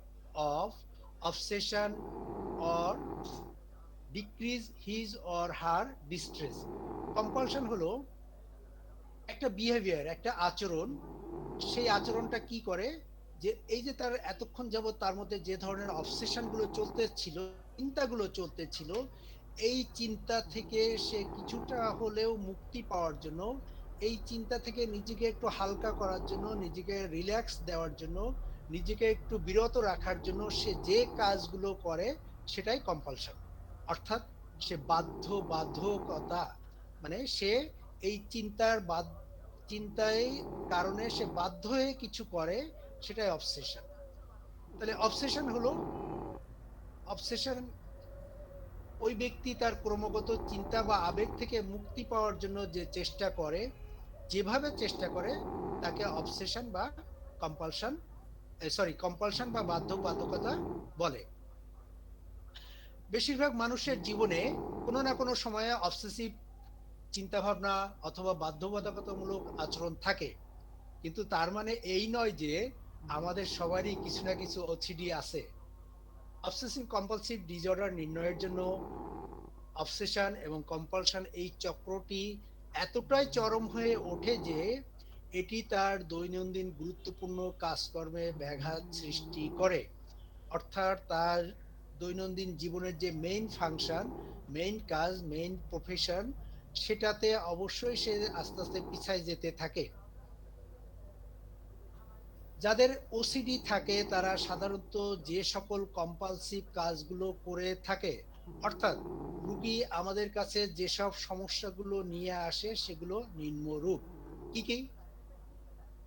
of obsession or decrease his or her distress. Compulsion হলো একটা বিহেভিয়ার, একটা আচরণ। সেই আচরণটা কি করে, যে এই যে তার এতক্ষণ যাবত তার মধ্যে যে ধরনের অবসেশন গুলো চলতেছিল, চিন্তাগুলো চলতেছিল, এই চিন্তা থেকে সে কিছুটা হলেও মুক্তি পাওয়ার জন্য, এই চিন্তা থেকে নিজেকে একটু হালকা করার জন্য, নিজেকে রিল্যাক্স দেওয়ার জন্য, নিজেকে একটু বিরত রাখার জন্য সে যে কাজগুলো করে সেটাই কম্পালশন। অর্থাৎ সে বাধ্যকতা, মানে সে এই চিন্তায় কারণে সে বাধ্য হয়ে কিছু করে, সেটাই অবসেশন। তাহলে অবসেশন ওই ব্যক্তি তার ক্রমাগত চিন্তা বা আবেগ থেকে মুক্তি পাওয়ার জন্য যে চেষ্টা করে, যেভাবে চেষ্টা করে, তাকে অবসেশন বা কম্পালশন বা বাধ্যবাধকতা বলে। বেশিরভাগ মানুষের জীবনে কোনো না কোনো সময়ে অবসেসিভ চিন্তা ভাবনা অথবা বাধ্যবাধকতামূলক আচরণ থাকে, কিন্তু তার মানে এই নয় যে আমাদের সবারই কিছু না কিছু ওসিডি আছে। অবসেসিভ কম্পালসিভ ডিসঅর্ডার নির্ণয়ের জন্য অবসেশন এবং কম্পালশন এই চক্রটি এতটাই চরম হয়ে ওঠে যে এটি তার দৈনন্দিন গুরুত্বপূর্ণ কাজকর্মে ব্যাঘাত সৃষ্টি করে। অর্থাৎ তার দৈনন্দিন জীবনের যে মেইন ফাংশন, মেইন কাজ, মেইন প্রফেশন, সেটাতে অবশ্যই সে আস্তে আস্তে পিছায় যেতে থাকে। যাদের ওসিডি থাকে তারা সাধারণত যে সকল কম্পালসিভ কাজগুলো করে থাকে, অর্থাৎ রুগী আমাদের কাছে যেসব সমস্যাগুলো নিয়ে আসে সেগুলো নিম্নরূপ। কি কি?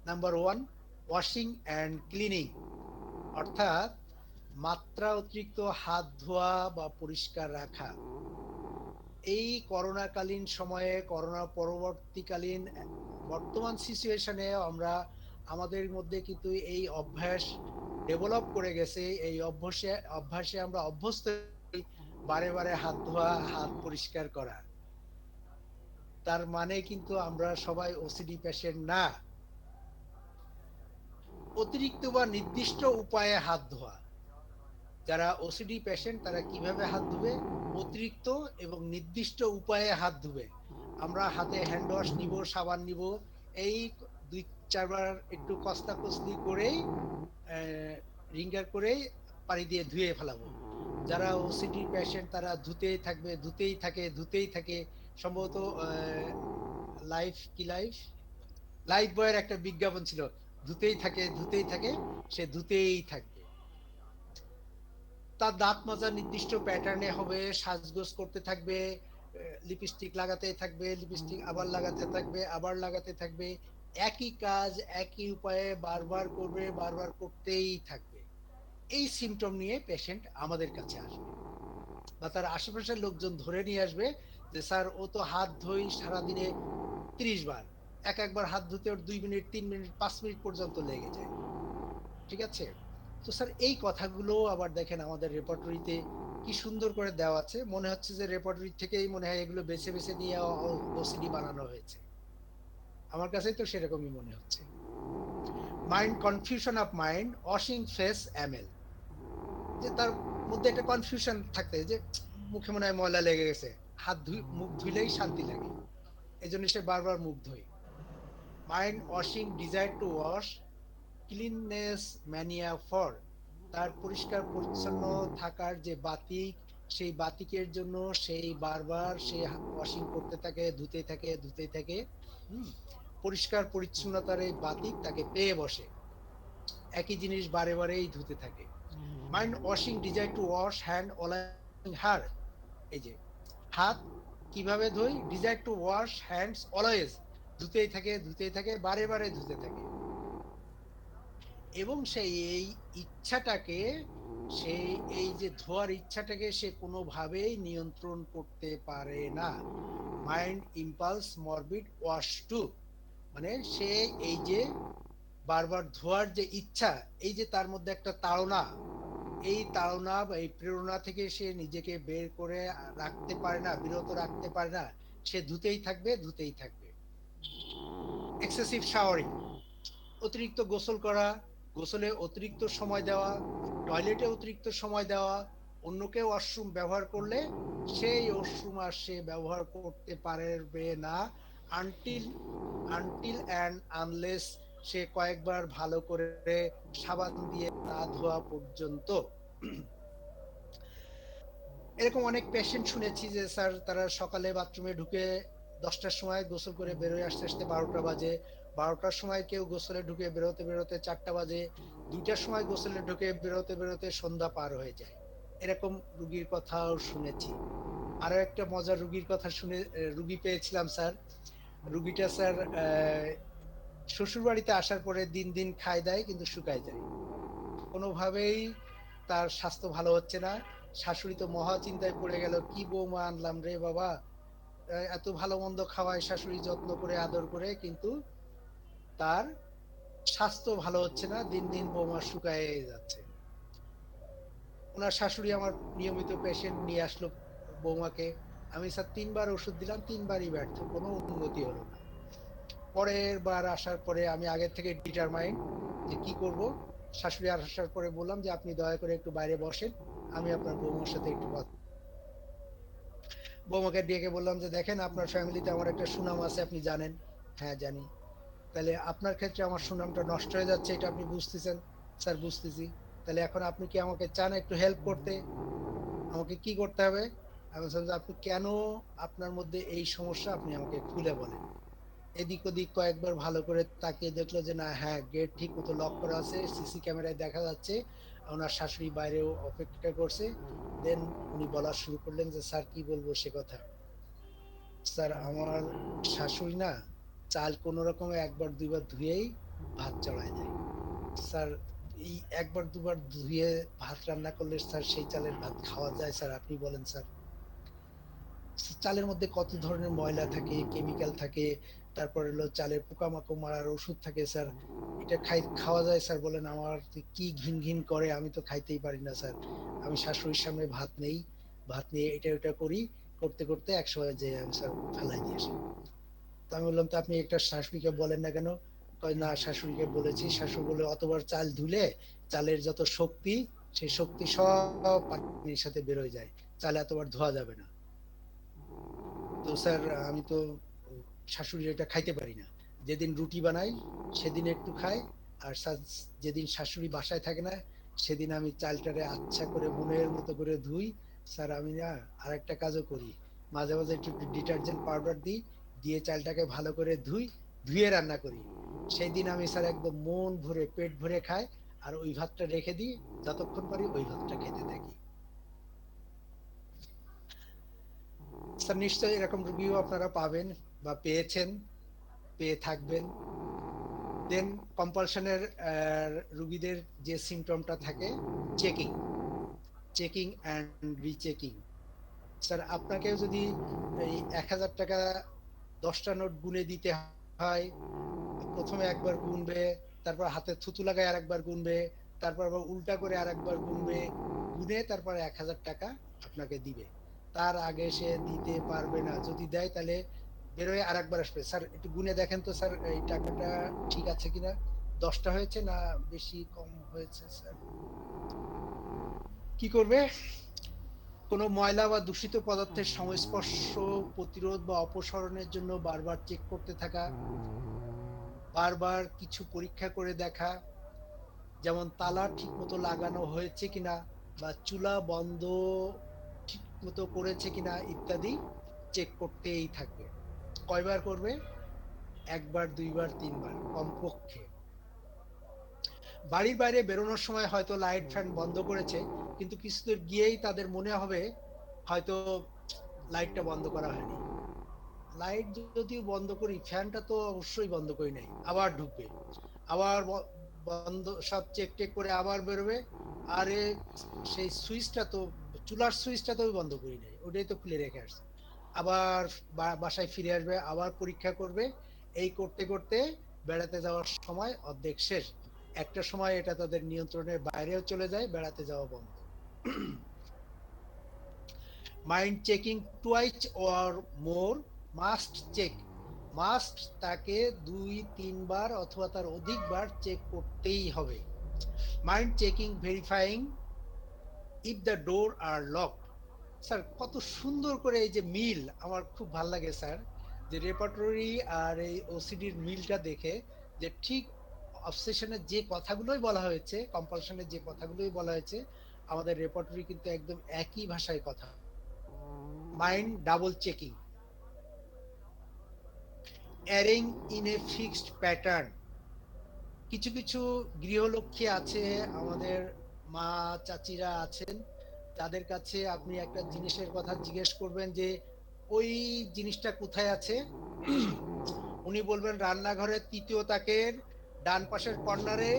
নাম্বার 1, ওয়াশিং অ্যান্ড ক্লিনিং, অর্থাৎ মাত্রা অতিরিক্ত হাত ধোয়া বা পরিষ্কার রাখা। এই করোনাকালীন সময়ে, করোনা পরবর্তীকালীন বর্তমান সিচুয়েশনে আমরা আমাদের মধ্যে কিন্তু এই অভ্যাস ডেভেলপ করে গেছে। এই অভ্যাসে আমরা অভ্যস্ত, বারে বারে হাত ধোয়া, হাত পরিষ্কার করা। তার মানে কিন্তু আমরা সবাই ওসিডি পেশেন্ট না। অতিরিক্ত বা নির্দিষ্ট উপায়ে হাত ধোয়া, যারা ওসিডি পেশেন্ট তারা কিভাবে হাত ধুবে? অতিরিক্ত এবং নির্দিষ্ট উপায়ে হাত ধুবে। আমরা হাতে হ্যান্ড ওয়াশ নিব, সাবান নিব, এই 2-4 বার একটু কস্তাকস্তি করেই রিঙ্গার করেই পানি দিয়ে ধুয়ে ফেলাবো। যারা ওসিডি পেশেন্ট তারা ধুতেই থাকবে, ধুতেই থাকে। সম্ভবত লাইফ বয়ের একটা বিজ্ঞাপন ছিল, ধুতেই থাকে, সে ধুতেই থাকবে। তার দাঁত মাজা নির্দিষ্ট প্যাটার্নে হবে, সাজগোজ করতে থাকবে, লিপস্টিক লাগাতে থাকবে, লিপস্টিক আবার লাগাতে থাকবে। একই কাজ একই উপায়ে বারবার করবে, বারবার করতেই থাকবে। এই সিমটম নিয়ে পেশেন্ট আমাদের কাছে আসবে, বা তার আশেপাশের লোকজন ধরে নিয়ে আসবে যে স্যার ও তো হাত ধোই সারাদিনে 30 বার, একবার হাত ধুতে ওর 2 মিনিট, 3 মিনিট, 5 মিনিট পর্যন্ত লেগে যায়। ঠিক আছে? তো স্যার এই কথাগুলো আবার দেখেন আমাদের রেপার্টরিতে কি সুন্দর করে দেওয়া আছে। মনে হচ্ছে যে রেপার্টরি থেকেই মনে হয় এগুলো বেছে বেছে নিয়ে ওসিডি বানানো হয়েছে। আমার কাছে তো সেরকমই মনে হচ্ছে। Mind confusion of mind, washing face ML, যে তার মধ্যে একটা কনফিউশন থাকতে যে মুখে মনে হয় ময়লা লেগে গেছে, মুখ ধুইলেই শান্তি লাগে, এই জন্য সে বারবার মুখ ধোয়। Mind washing desire to wash, cleanness mania for, তার পরিষ্কার পরিচ্ছন্ন থাকার যে বাতিক, সেই বাতিকের জন্য সেই বারবার সে ওয়াশিং করতে থাকে, ধুতেই থাকে। পরিষ্কার পরিচ্ছন্নতার এই বাতিক তাকে পেয়ে বসে, একই জিনিস বারে বারেই ধুতে থাকে। Mind washing desire to wash hand always her, এই যে হাত কিভাবে ধুই, desire to wash hands always, ধুতেই থাকে, বারে বারে ধুতে থাকে। এবং সেই এই ইচ্ছাটাকে, সেই এই যে ধোয়ার ইচ্ছাটাকে সে কোনোভাবেই নিয়ন্ত্রণ করতে পারে না। Mind impulse morbid wash to, মানে সে এই যে বারবার ধোয়ার যে ইচ্ছা, এই যে তার মধ্যে একটা তাড়না, এই তাড়না বা এই প্রেরণা থেকে সে নিজেকে বের করে রাখতে পারে না, বিরত রাখতে পারে না, সে ধুতেই থাকবে। এক্সেসিভ শাওয়ারিং, অতিরিক্ত গোসল করা, গোসলে অতিরিক্ত সময় দেওয়া, টয়লেটে অতিরিক্ত সময় দেওয়া, অন্যকে ওয়াশরুম ব্যবহার করলে সেই ওয়াশরুম আর সে ব্যবহার করতে পারবে না আনটিল অ্যান্ড আনলেস সে কয়েকবার ভালো করে সাবান দিয়ে না ধোয়া পর্যন্ত। এরকম অনেক পেশেন্ট শুনেছি যে স্যার তারা সকালে বাথরুমে ঢুকে 10টার সময় গোসল করে বেরোয় আসতে 12টা বাজে, 12টার সময় কেউ গোসলে ঢুকে বেরোতে 4টা বাজে, 2টার সময় গোসলে ঢুকে বেরোতে সন্ধ্যা পার হয়ে যায়। এরকম রুগীর কথাও শুনেছি। আরো একটা মজার রুগী পেয়েছিলাম স্যার। রুগীটা স্যার শ্বশুর বাড়িতে আসার পরে দিন খায় দায় কিন্তু শুকায় যায়, কোনোভাবেই তার স্বাস্থ্য ভালো হচ্ছে না। শাশুড়ি তো মহা চিন্তায় পড়ে গেল, কি বৌমা আনলাম রে বাবা, এত ভালো মন্দ খাওয়ায় শাশুড়ি, যত্ন করে আদর করে, কিন্তু তার স্বাস্থ্য ভালো হচ্ছে না, দিন বৌমা শুকায় যাচ্ছে। ওনার শাশুড়ি আমার নিয়মিত পেশেন্ট নিয়ে আসলো বৌমাকে। আমি স্যার 3 বার ওষুধ দিলাম, 3বারই ব্যর্থ, কোনো উন্নতি হলো না। পরের বার আসার পরে আমি আগে থেকে ডিটারমাইন্ড যে কি করব। শাশুড়ি আসার পরে বললাম যে আপনি দয়া করে একটু বাইরে বসেন, আমি আপনার বৌমার সাথে একটু কথা। বৌমাকে ডেকে বললাম যে দেখেন, আপনার ফ্যামিলিতে আমার একটা সুনাম আছে, আপনি জানেন। হ্যাঁ জানি। তাহলে আপনার ক্ষেত্রে আমার সুনামটা নষ্ট হয়ে যাচ্ছে, এটা আপনি বুঝতেছেন? স্যার বুঝতেছি। তাহলে এখন আপনি কি আমাকে চান একটু হেল্প করতে? আমাকে কি করতে হবে? আমি বললাম যে আপনি কেন, আপনার মধ্যে এই সমস্যা, আপনি আমাকে খুলে বলেন। এদিক ওদিক কয়েকবার ভালো করে তাকিয়ে দেখলো যে না, হ্যাঁ গেট ঠিক মতো লক করা আছে, সিসি ক্যামেরায় দেখা যাচ্ছে। ওনার শাশুড়ি বাইরেও অপেক্ষা করছে। দেন উনি বলা শুরু করলেন যে স্যার কি বলবো সে কথা। স্যার আমার শাশুড়ি না চাল কোনো রকমে 1বার 2বার ধুয়েই ভাত চড়ায় দেয়। স্যার এই 1বার 2বার ধুয়ে ভাত রান্না করলে স্যার সেই চালের ভাত খাওয়া যায় স্যার? আপনি বলেন স্যার। চালের মধ্যে কত ধরনের ময়লা থাকে, কেমিক্যাল থাকে, তারপর হলো চালের পোকামাকড় মারার ওষুধ থাকে স্যার। এটা খাওয়া যায় স্যার? বলেন। আমার কি ঘিন ঘিন করে, আমি তো খাইতেই পারি না স্যার। আমি শাশুড়ির সামনে ভাত নেই, ভাত নিয়ে এটা ওটা করি, করতে করতে একসময় যে আমি স্যার ফেলাই দিয়ে আসি। তো আমি বললাম তো আপনি একটা শাশুড়িকে বলেন না কেন? কয় না শাশুড়িকে বলেছি, শাশুড়ি বলে অতবার চাল ধুলে চালের যত শক্তি, সেই শক্তি সব পানির সাথে বের হয়ে যায়, চাল এতবার ধোয়া যাবে না। তো স্যার আমি তো শাশুড়ির এটা খাইতে পারি না। যেদিন রুটি বানাই সেদিন একটু খাই, আর যেদিন শাশুড়ি বাসায় থাকে না সেদিন আমি চালটারে আচ্ছা করে মনের মতো করে ধুই। স্যার আমি না আরেকটা কাজও করি, মাঝে মাঝে একটু ডিটারজেন্ট পাউডার দিই, দিয়ে চালটাকে ভালো করে ধুই, ধুয়ে রান্না করি। সেই দিন আমি স্যার একদম মন ভরে পেট ভরে খাই, আর ওই ভাতটা রেখে দিই, যতক্ষণ পারি ওই ভাতটা খেতে থাকি। স্যার নিশ্চয়ই এরকম রুগীও আপনারা পাবেন বা পেয়েছেন, পেয়ে থাকবেন। দেন কম্পালশনের রুগীদের যে সিমটমটা থাকে, checking, checking and rechecking. Sir আপনাকেও যদি এই 1000 টাকা 10টা নোট গুনে দিতে হয়, প্রথমে একবার গুনবে, তারপর হাতে থুতু লাগায় আরেকবার গুনবে, তারপর আবার উল্টা করে আরেকবার গুনবে, গুনে তারপর 1000 টাকা আপনাকে দিবে। তার আগে সে দিতে পারবে না। যদি দেয় তাহলে বেরোয় আরেকবার আসবে, স্যার একটু গুনে দেখেন তো স্যার এই টাকাটা ঠিক আছে কিনা, 10টা হয়েছে না বেশি কম হয়েছে স্যার। কি করবে? কোনো ময়লা বা দূষিত পদার্থের সংস্পর্শ প্রতিরোধ বা অপসারণের জন্য বারবার চেক করতে থাকা, বারবার কিছু পরীক্ষা করে দেখা, যেমন তালা ঠিক মতো লাগানো হয়েছে কিনা, বা চুলা বন্ধ ঠিক মতো করেছে কিনা ইত্যাদি চেক করতেই থাকবে। কয়বার করবে? 1বার 2বার 3বার কমপক্ষে। বাড়ির বাইরে বেরোনোর সময় হয়তো লাইট ফ্যান বন্ধ করেছে, কিন্তু কিছুদূর গিয়েই তাদের মনে হবে হয়তো লাইটটা বন্ধ করা হয়নি। লাইট যদিও বন্ধ করি, ফ্যানটা তো অবশ্যই বন্ধ করি নাই, আবার ঢুকবে, আবার বন্ধ সব চেক টেক করে আবার বেরোবে। আরে সেই সুইচটা তো, চুলার সুইচটা তো বন্ধ করি নাই, ওটাই তো খুলে রেখে আসছে। আবার বাসায় ফিরে আসবে, আবার পরীক্ষা করবে। এই করতে করতে বেড়াতে যাওয়ার সময় অর্ধেক শেষ। একটা সময় এটা তাদের নিয়ন্ত্রণের বাইরেও চলে যায়, বেড়াতে যাওয়া বন্ধ। Mind checking twice or more, must check, must তাকে 2-3 বার অথবা তার অধিকবার চেক করতেই হবে। Mind checking verifying if the door are lock. Sir কত সুন্দর করে এই যে মিল, আমার খুব ভালো লাগে স্যার, যে রেপার্টরি আর এই ওসিডির মিলটা দেখে, যে ঠিক অবসেশনের যে কথাগুলোই বলা হয়েছে, কম্পালশনের যে কথাগুলোই বলা হয়েছে, আমাদের রেপার্টরি কিন্তু একদম একই ভাষায় কথা। Mind double checking, erring in a fixed pattern. কিছু কিছু গৃহলক্ষ্মী আছে, আমাদের মা চাচিরা আছেন, তাদের কাছে আপনি একটা জিনিসের কথা জিজ্ঞেস করবেন যে ওই জিনিসটা কোথায় আছে, উনি বলবেন রান্নাঘরের 3য় তাকের ডান পাশের কর্নারে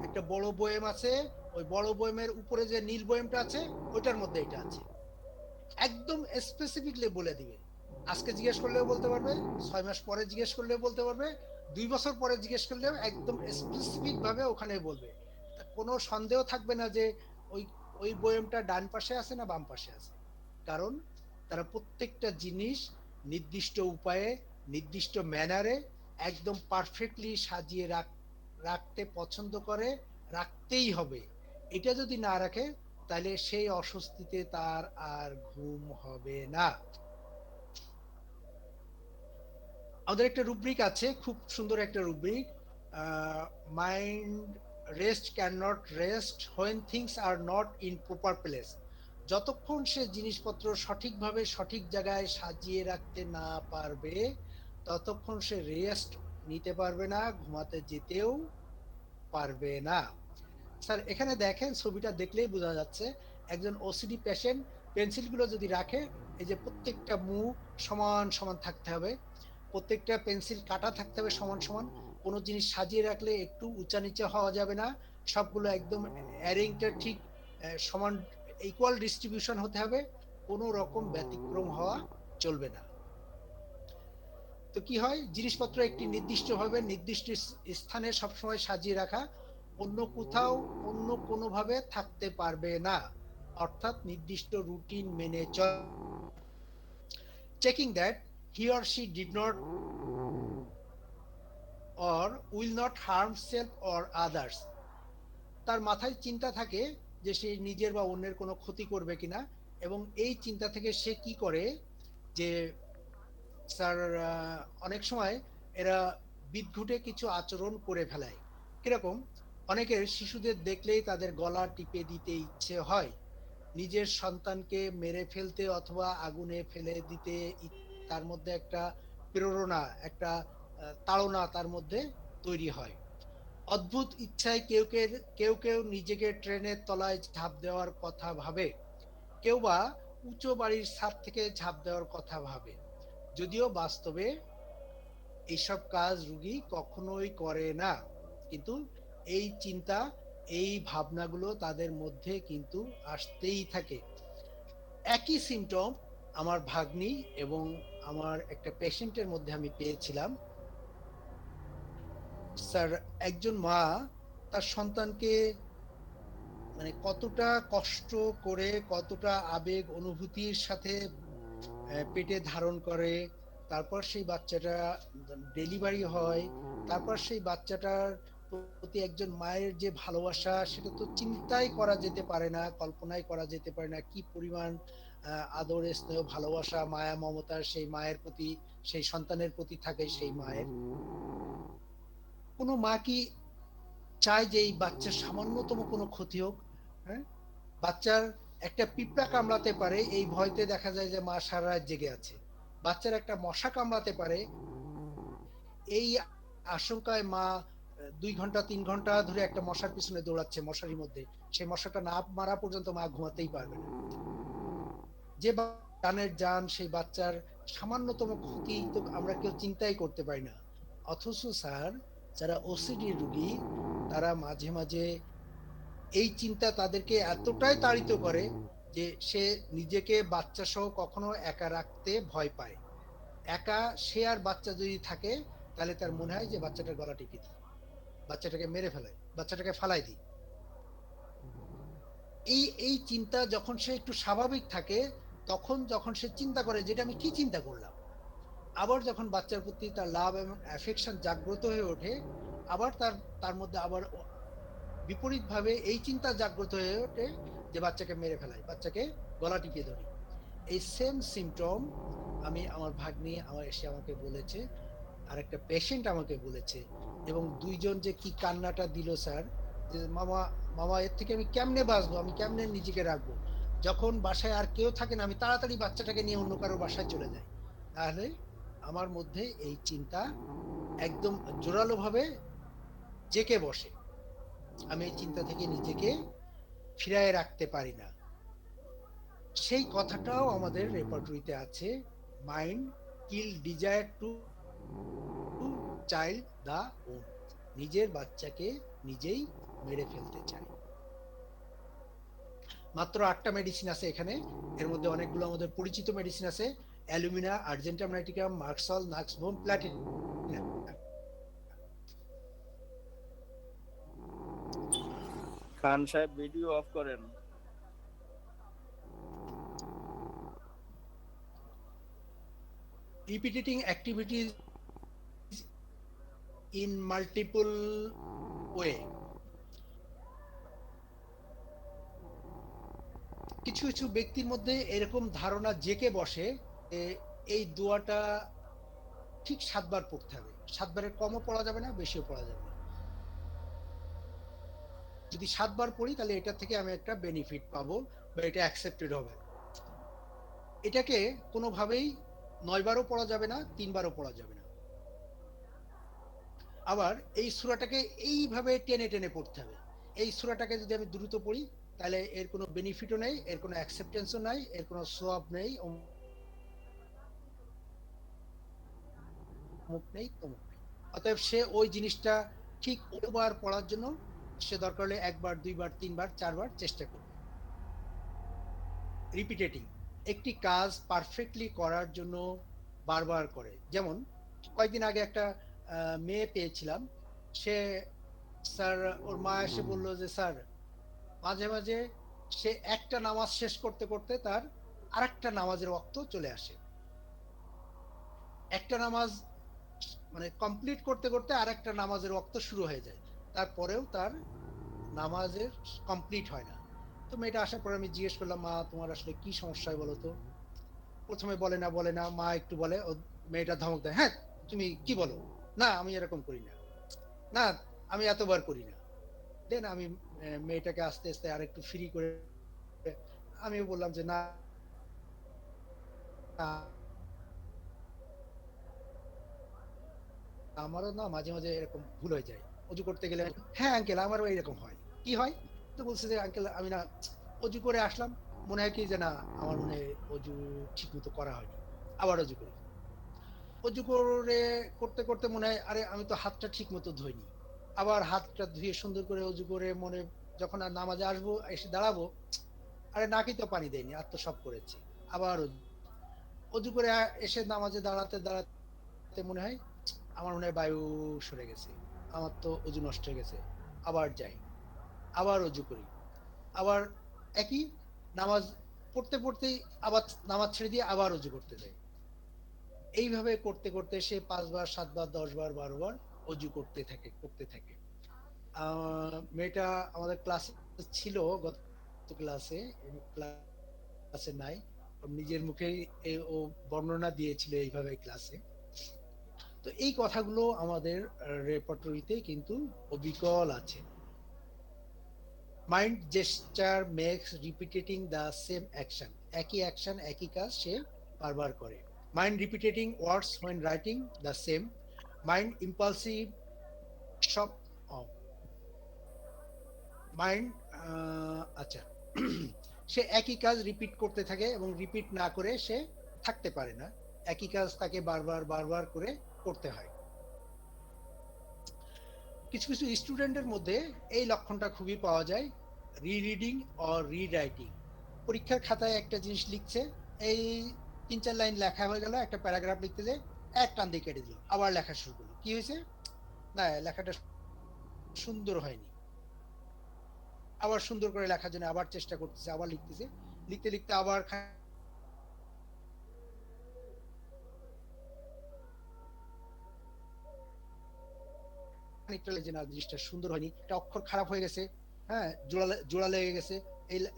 একটা বড় বয়েম আছে, ওই বড় বয়েমের উপরে যে নীল বয়েমটা আছে ওইটার মধ্যে এটা আছে। একদম স্পেসিফিকলি বলে দিবে। আজকে জিজ্ঞেস করলেও বলতে পারবে, 6 মাস পরে জিজ্ঞেস করলেও বলতে পারবে, 2 বছর পরে জিজ্ঞেস করলেও একদম স্পেসিফিক ভাবে ওখানে বলবে। কোনো সন্দেহ থাকবে না যে ওই ওই বয়ামটা ডান পাশে আছে না বাম পাশে আছে? কারণ তারা প্রত্যেকটা জিনিস নির্দিষ্ট উপায়ে, নির্দিষ্ট ম্যানারে একদম পারফেক্টলি সাজিয়ে রাখতে পছন্দ করে, রাখতেই হবে। এটা যদি না রাখে তাহলে সেই অস্বস্তিতে তার আর ঘুম হবে না। আমাদের একটা রুব্রিক আছে, খুব সুন্দর একটা rubric, mind rest can not rest when things are not in proper place. যতক্ষণ সে জিনিসপত্র সঠিকভাবে সঠিক জায়গায় সাজিয়ে রাখতে না পারবে ততক্ষণ সে রেস্ট নিতে পারবে না, ঘুমাতে যেতেও পারবে না। স্যার এখানে দেখেন, ছবিটা দেখলেই বোঝা যাচ্ছে একজন ওসিডি পেশেন্ট পেন্সিলগুলো যদি রাখে, এই যে প্রত্যেকটা মুখ সমান সমান থাকতে হবে, প্রত্যেকটা পেন্সিল কাটা থাকতে হবে সমান সমান, কোনো জিনিস সাজিয়ে রাখলে একটু উঁচা নিচে হওয়া যাবে না, সবগুলো একদম অ্যারেঞ্জটা ঠিক সমান ইকুয়াল ডিস্ট্রিবিউশন হতে হবে, কোনো রকম ব্যতিক্রম হওয়া চলবে না। তো কি হয়, জিনিসপত্র একটি নির্দিষ্টভাবে নির্দিষ্ট স্থানে সবসময় সাজিয়ে রাখা, অন্য কোথাও অন্য কোনোভাবে থাকতে পারবে না, অর্থাৎ নির্দিষ্ট রুটিন মেনে চল। Checking that he or she did not or will not harm self or others। তার মাথায় চিন্তা থাকে যে সে নিজের বা অন্যের কোনো ক্ষতি করবে কিনা, এবং এই চিন্তা থেকে সে কি করে যে স্যার অনেক সময় এরা বিদঘুটে কিছু আচরণ করে ফেলায়। কিরকম, অনেকের শিশুদের দেখলেই তাদের গলা টিপে দিতে ইচ্ছে হয়, নিজের সন্তানকে মেরে ফেলতে অথবা আগুনে ফেলে দিতে তার মধ্যে একটা প্রেরণা, একটা তাড়না তার মধ্যে তৈরি হয়। অদ্ভুত ইচ্ছায় কেউ কেউ নিজেকে ট্রেনের তলায় ঝাঁপ দেওয়ার কথা ভাবে, কেউ বা উঁচু বাড়ির ছাদ থেকে ঝাঁপ দেওয়ার কথা ভাবে, যদিও বাস্তবে এইসব কাজ রোগী কখনোই করে না, কিন্তু এই চিন্তা, এই ভাবনাগুলো তাদের মধ্যে কিন্তু আসতেই থাকে। একই সিমটম আমার ভাগ্নি এবং আমার একটা পেশেন্টের মধ্যে আমি পেয়েছিলাম। স্যার একজন মা তার সন্তানকে মানে কতটা কষ্ট করে, কতটা আবেগ অনুভূতির সাথে পেটে ধারণ করে, তারপর সেই বাচ্চাটা ডেলিভারি হয়, তারপর সেই বাচ্চাটার প্রতি একজন মায়ের যে ভালোবাসা সেটা তো চিন্তাই করা যেতে পারে না, কল্পনাই করা যেতে পারে না, কি পরিমাণ আদর স্নেহ ভালোবাসা মায়া মমতা সেই মায়ের প্রতি, সেই সন্তানের প্রতি থাকে সেই মায়ের। কোনো মা কি চায় যে এই বাচ্চার সামান্যতম কোনো ক্ষতি হোক? হ্যাঁ, বাচ্চার একটা পিঁপড়া কামড়াতে পারে এই ভয়তে দেখা যায় যে মা সারা রাত জেগে আছে, বাচ্চার একটা মশা কামড়াতে পারে এই আশঙ্কায় মা 2 ঘন্টা 3 ঘন্টা ধরে একটা মশার পিছনে দৌড়াচ্ছে মশারির মধ্যে, সেই মশাটা না মারা পর্যন্ত মা ঘুমাতেই পারবে না। যে জানের জান সেই বাচ্চার সামান্যতম ক্ষতি তো আমরা কেউ চিন্তাই করতে পারি না। অথচ স্যার যারা ওসিডি রোগী তারা মাঝে মাঝে এই চিন্তা তাদেরকে এতটাই তাড়িত করে যে সে নিজেকে বাচ্চা সহ কখনো একা রাখতে ভয় পায়। একা সে আর বাচ্চা যদি থাকে তাহলে তার মনে হয় যে বাচ্চাটার গলা টিপে দিই, বাচ্চাটাকে মেরে ফেলাই, বাচ্চাটাকে ফালাই দিই। এই এই চিন্তা যখন সে একটু স্বাভাবিক থাকে, তখন যখন সে চিন্তা করে যেটা আমি কি চিন্তা করলাম, আবার যখন বাচ্চার প্রতি তার লাভ এবং অ্যাফেকশন জাগ্রত হয়ে ওঠে, আবার তার তার মধ্যে আবার বিপরীত ভাবে এই চিন্তা জাগ্রত হয়ে ওঠে যে বাচ্চাকে মেরে ফেলাই, বাচ্চাকে গলা টিপিয়ে ধরি। এই সেম সিমটম আমি আমার ভাগ্নি আমার এসে আমাকে বলেছে, আর একটা পেশেন্ট আমাকে বলেছে, এবং দুইজন যে কি কান্নাটা দিল স্যার, যে মামা মামা এর থেকে আমি কেমনে বাঁচবো, আমি কেমনে নিজেকে রাখবো, যখন বাসায় আর কেউ থাকে না আমি তাড়াতাড়ি বাচ্চাটাকে নিয়ে অন্য কারো বাসায় চলে যাই। তাহলে আমার মধ্যে এই চিন্তা একদম জোরালো ভাবে জেঁকে বসে, আমি এই চিন্তা থেকে নিজেকে ফিরায় রাখতে পারি না। সেই কথাটাও আমাদের রেপার্টরিতে আছে, mind kill desire to child the own, নিজের বাচ্চাকে নিজেই মেরে ফেলতে চায়। মাত্র 8টা মেডিসিন আছে এখানে, এর মধ্যে অনেকগুলো আমাদের পরিচিত মেডিসিন আছে, অ্যালুমিনা, আর্জেন্টাম নাইটিকাম, মার্কসল, নাক্সবোম, প্লাটিনাম। খান সাহেব ভিডিও অফ করেন। repeating activities in multiple way. কিছু কিছু ব্যক্তির মধ্যে এরকম ধারণা জেকে বসে এই দোয়াটা ঠিক 7 বার পড়তে হবে, 7 বারের কমও পড়া যাবে না, বেশিও পড়া যাবে না। যদি 7 বার পড়ি তাহলে এটা থেকে আমি একটা বেনিফিট পাবো বা এটা অ্যাকসেপ্টেড হবে। এটাকে কোনোভাবেই 9 বারও পড়া যাবে না, 3 বারও পড়া যাবে না। আবার এই সূরাটাকে এইভাবে টেনে টেনে পড়তে হবে। এই সূরাটাকে যদি আমি দ্রুত পড়ি তাহলে এর কোনো বেনিফিটও নেই, এর কোনো অ্যাকসেপ্টেন্সও নাই, এর কোনো সওয়াব নেই, অমুক নেই, তমুক নেই। অতএব সে ওই জিনিসটা ঠিক ওবার পড়ার জন্য সে দরকার হলে 1 বার 2 বার 3 বার 4 বার চেষ্টা করবে। রিপিটেটিং, একটি কাজ পারফেক্টলি করার জন্য বারবার করে। যেমন কয়েকদিন আগে একটা মেয়ে পেয়েছিলাম, সে স্যার ওর মা এসে বলল যে স্যার মাঝে মাঝে সে একটা নামাজ শেষ করতে করতে তার আরেকটা নামাজের ওয়াক্ত চলে আসে। একটা নামাজ মানে কমপ্লিট করতে করতে আরেকটা নামাজের ওয়াক্ত শুরু হয়ে যায়, তারপরেও তার নামাজের কমপ্লিট হয় না। তো মেয়েটা আসার পর আমি জিজ্ঞেস করলাম, মা তোমার আসলে কি সমস্যা বলো তো? প্রথমে বলে না, মা একটু বলে, ও মেয়েটা ধমক দেয়, হ্যাঁ তুমি কি বলো, না আমি এরকম করি না, না আমি এতবার করি না। দেন আমি মেয়েটাকে আস্তে আস্তে আরেকটু ফ্রি করে আমি বললাম যে না আমারও না মাঝে মাঝে এরকম ভুল হয়ে যায়, অজু করতে গেলে। হ্যাঁ আঙ্কেল আমারও এরকম হয়। কি হয়? তো বলছে যে আঙ্কেল আমি না অজু করে আসলাম, মনে হয় কি যে না আমার মনে হয় অজু ঠিক মতো করা হয়নি, আবার অজু করি। অজু করে করতে করতে মনে হয় আরে আমি তো হাতটা ঠিক মতো ধুইনি, আবার হাতটা ধুয়ে সুন্দর করে অজু করে মনে যখন আর নামাজে আসবো এসে দাঁড়াবো, আরে নাকি তো পানি দেয়নি, আর তো সব করেছি। আবার অজু করে এসে নামাজে দাঁড়াতে দাঁড়াতে মনে হয় আমার মনে হয় বায়ু সরে গেছে, আমার তো অজু নষ্ট হয়ে গেছে। আবার যাই, আবার অজু করি, আবার একই নামাজ পড়তে পড়তেই আবার নামাজ ছেড়ে দিয়ে আবার অজু করতে যাই। এইভাবে করতে করতে সে 5 বার 7 বার 10 বার 12 বার অজু করতে থাকে। মেয়েটা আমাদের ক্লাসে ছিল, গত ক্লাসে নাই, নিজের মুখেই ও বর্ণনা দিয়েছিল এইভাবে ক্লাসে। তো এই কথাগুলো আমাদের রেপার্টরিতে কিন্তু অবিকল আছে। Mind gesture makes repeating the same action, একই অ্যাকশন একই কাজ সে বারবার করে। Mind repeating words when writing the same, mind impulsive সব মাইন্ড আচ্ছা সে একই কাজ রিপিট করতে থাকে এবং রিপিট না করে সে থাকতে পারে না, একই কাজ তাকে বারবার বারবার করে করতে হয়। কিছু কিছু স্টুডেন্টের মধ্যে এই লক্ষণটা খুবই পাওয়া যায়, রিডিং অর রিরাইটিং। পরীক্ষার খাতায় একটা জিনিস লিখছে, এই 3-4 লাইন লেখা হয়ে গেল, একটা প্যারাগ্রাফ লিখতে যে এক টান দিয়ে কেটে দিল, আবার লেখা শুরু করলো। কি হয়েছে? না লেখাটা সুন্দর হয়নি, আবার সুন্দর করে লেখার জন্য আবার চেষ্টা করতেছে, আবার লিখতেছে, লিখতে লিখতে আবার যে না জিনিসটা সুন্দর হয়নি, একটা অক্ষর খারাপ হয়ে গেছে, হ্যাঁ জোড়া লেগে গেছে,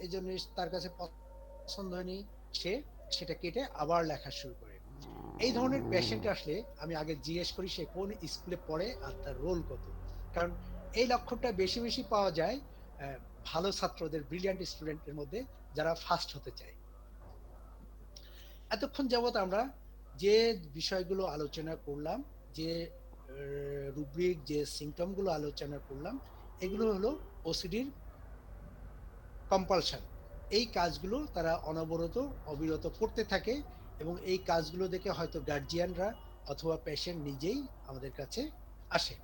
এই জন্য তার কাছে পছন্দ হয়নি, সে সেটা কেটে আবার লেখা শুরু করে। এই ধরনের পেশেন্ট আসলে আমি আগে জিজ্ঞেস করি সে কোন স্কুলে পড়ে আর তার রোল কত, কারণ এই লক্ষণটা বেশি বেশি পাওয়া যায় ভালো ছাত্রদের, ব্রিলিয়ান্ট স্টুডেন্টের মধ্যে যারা ফার্স্ট হতে চায়। এতক্ষণ যাবত আমরা যে বিষয়গুলো আলোচনা করলাম, যে রুব্রিক যে সিম্পটম গুলো আলোচনা করলাম, এগুলো হলো ওসিডির কম্পালশন। এই কাজগুলো তারা অনবরত অবিরত করতে থাকে এবং এই কাজগুলো দেখে হয়তো গার্জিয়ানরা অথবা পেশেন্ট নিজেই আমাদের কাছে আসে।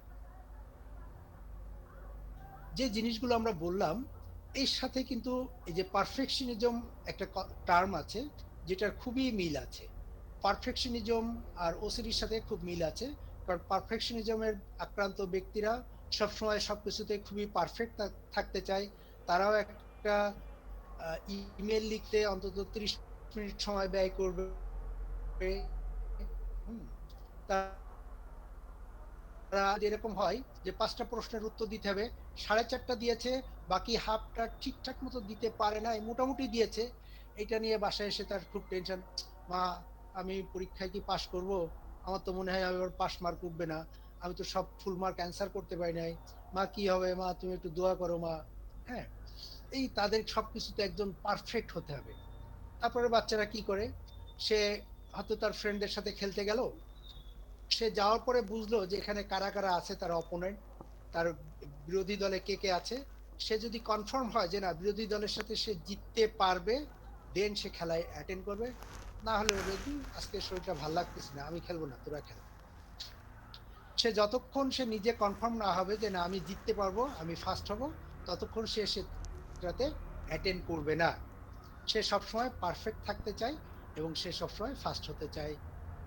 যে জিনিসগুলো আমরা বললাম এর সাথে কিন্তু এই যে পারফেকশনিজম একটা টার্ম আছে যেটার খুবই মিল আছে। পারফেকশনিজম আর ওসিডির সাথে খুব মিল আছে, কারণ পারফেকশনিজমের আক্রান্ত ব্যক্তিরা সবসময় সবকিছুতে খুবই পারফেক্ট থাকতে চায়। তারাও একটা ইমেল লিখতে অন্তত 30 মিনিট সময় ব্যয় করবে, তারা এরকম হয় যে 5টা প্রশ্নের উত্তর দিতে হবে, 4.5টা দিয়েছে, বাকি হাফটা ঠিকঠাক মতো দিতে পারে নাই, মোটামুটি দিয়েছে। এটা নিয়ে বাসায় এসে তার খুব টেনশন, মা আমি পরীক্ষায় কি পাস করব? আমার তো মনে হয় আমার পাস মার্ক উঠবে না, আমি তো সব ফুল মার্ক অ্যান্সার করতে পারি নাই, মা কি হবে, মা তুমি একটু দোয়া করো মা। হ্যাঁ, এই তাদের সবকিছুতে একদম পারফেক্ট হতে হবে। তারপরে বাচ্চারা কি করে, সে হয়তো তার ফ্রেন্ডদের সাথে খেলতে গেল, সে যাওয়ার পরে বুঝলো যে এখানে কারা কারা আছে, তার অপোনেন্ট, তার বিরোধী দলে কে কে আছে। সে যদি কনফার্ম হয় যে না বিরোধী দলের সাথে সে জিততে পারবে, দেন সে খেলায় অ্যাটেন্ড করবে। না হলে বলবে কি আজকে শরীরটা ভালো লাগতেছে না, আমি খেলবো না, তোরা খেল। সে যতক্ষণ সে নিজে কনফার্ম না হবে যে না আমি জিততে পারবো, আমি ফার্স্ট হব, ততক্ষণ সে সেটাতে অ্যাটেন্ড করবে না। সে সবসময় পারফেক্ট থাকতে চায় এবং সে সবসময় ফার্স্ট হতে চায়।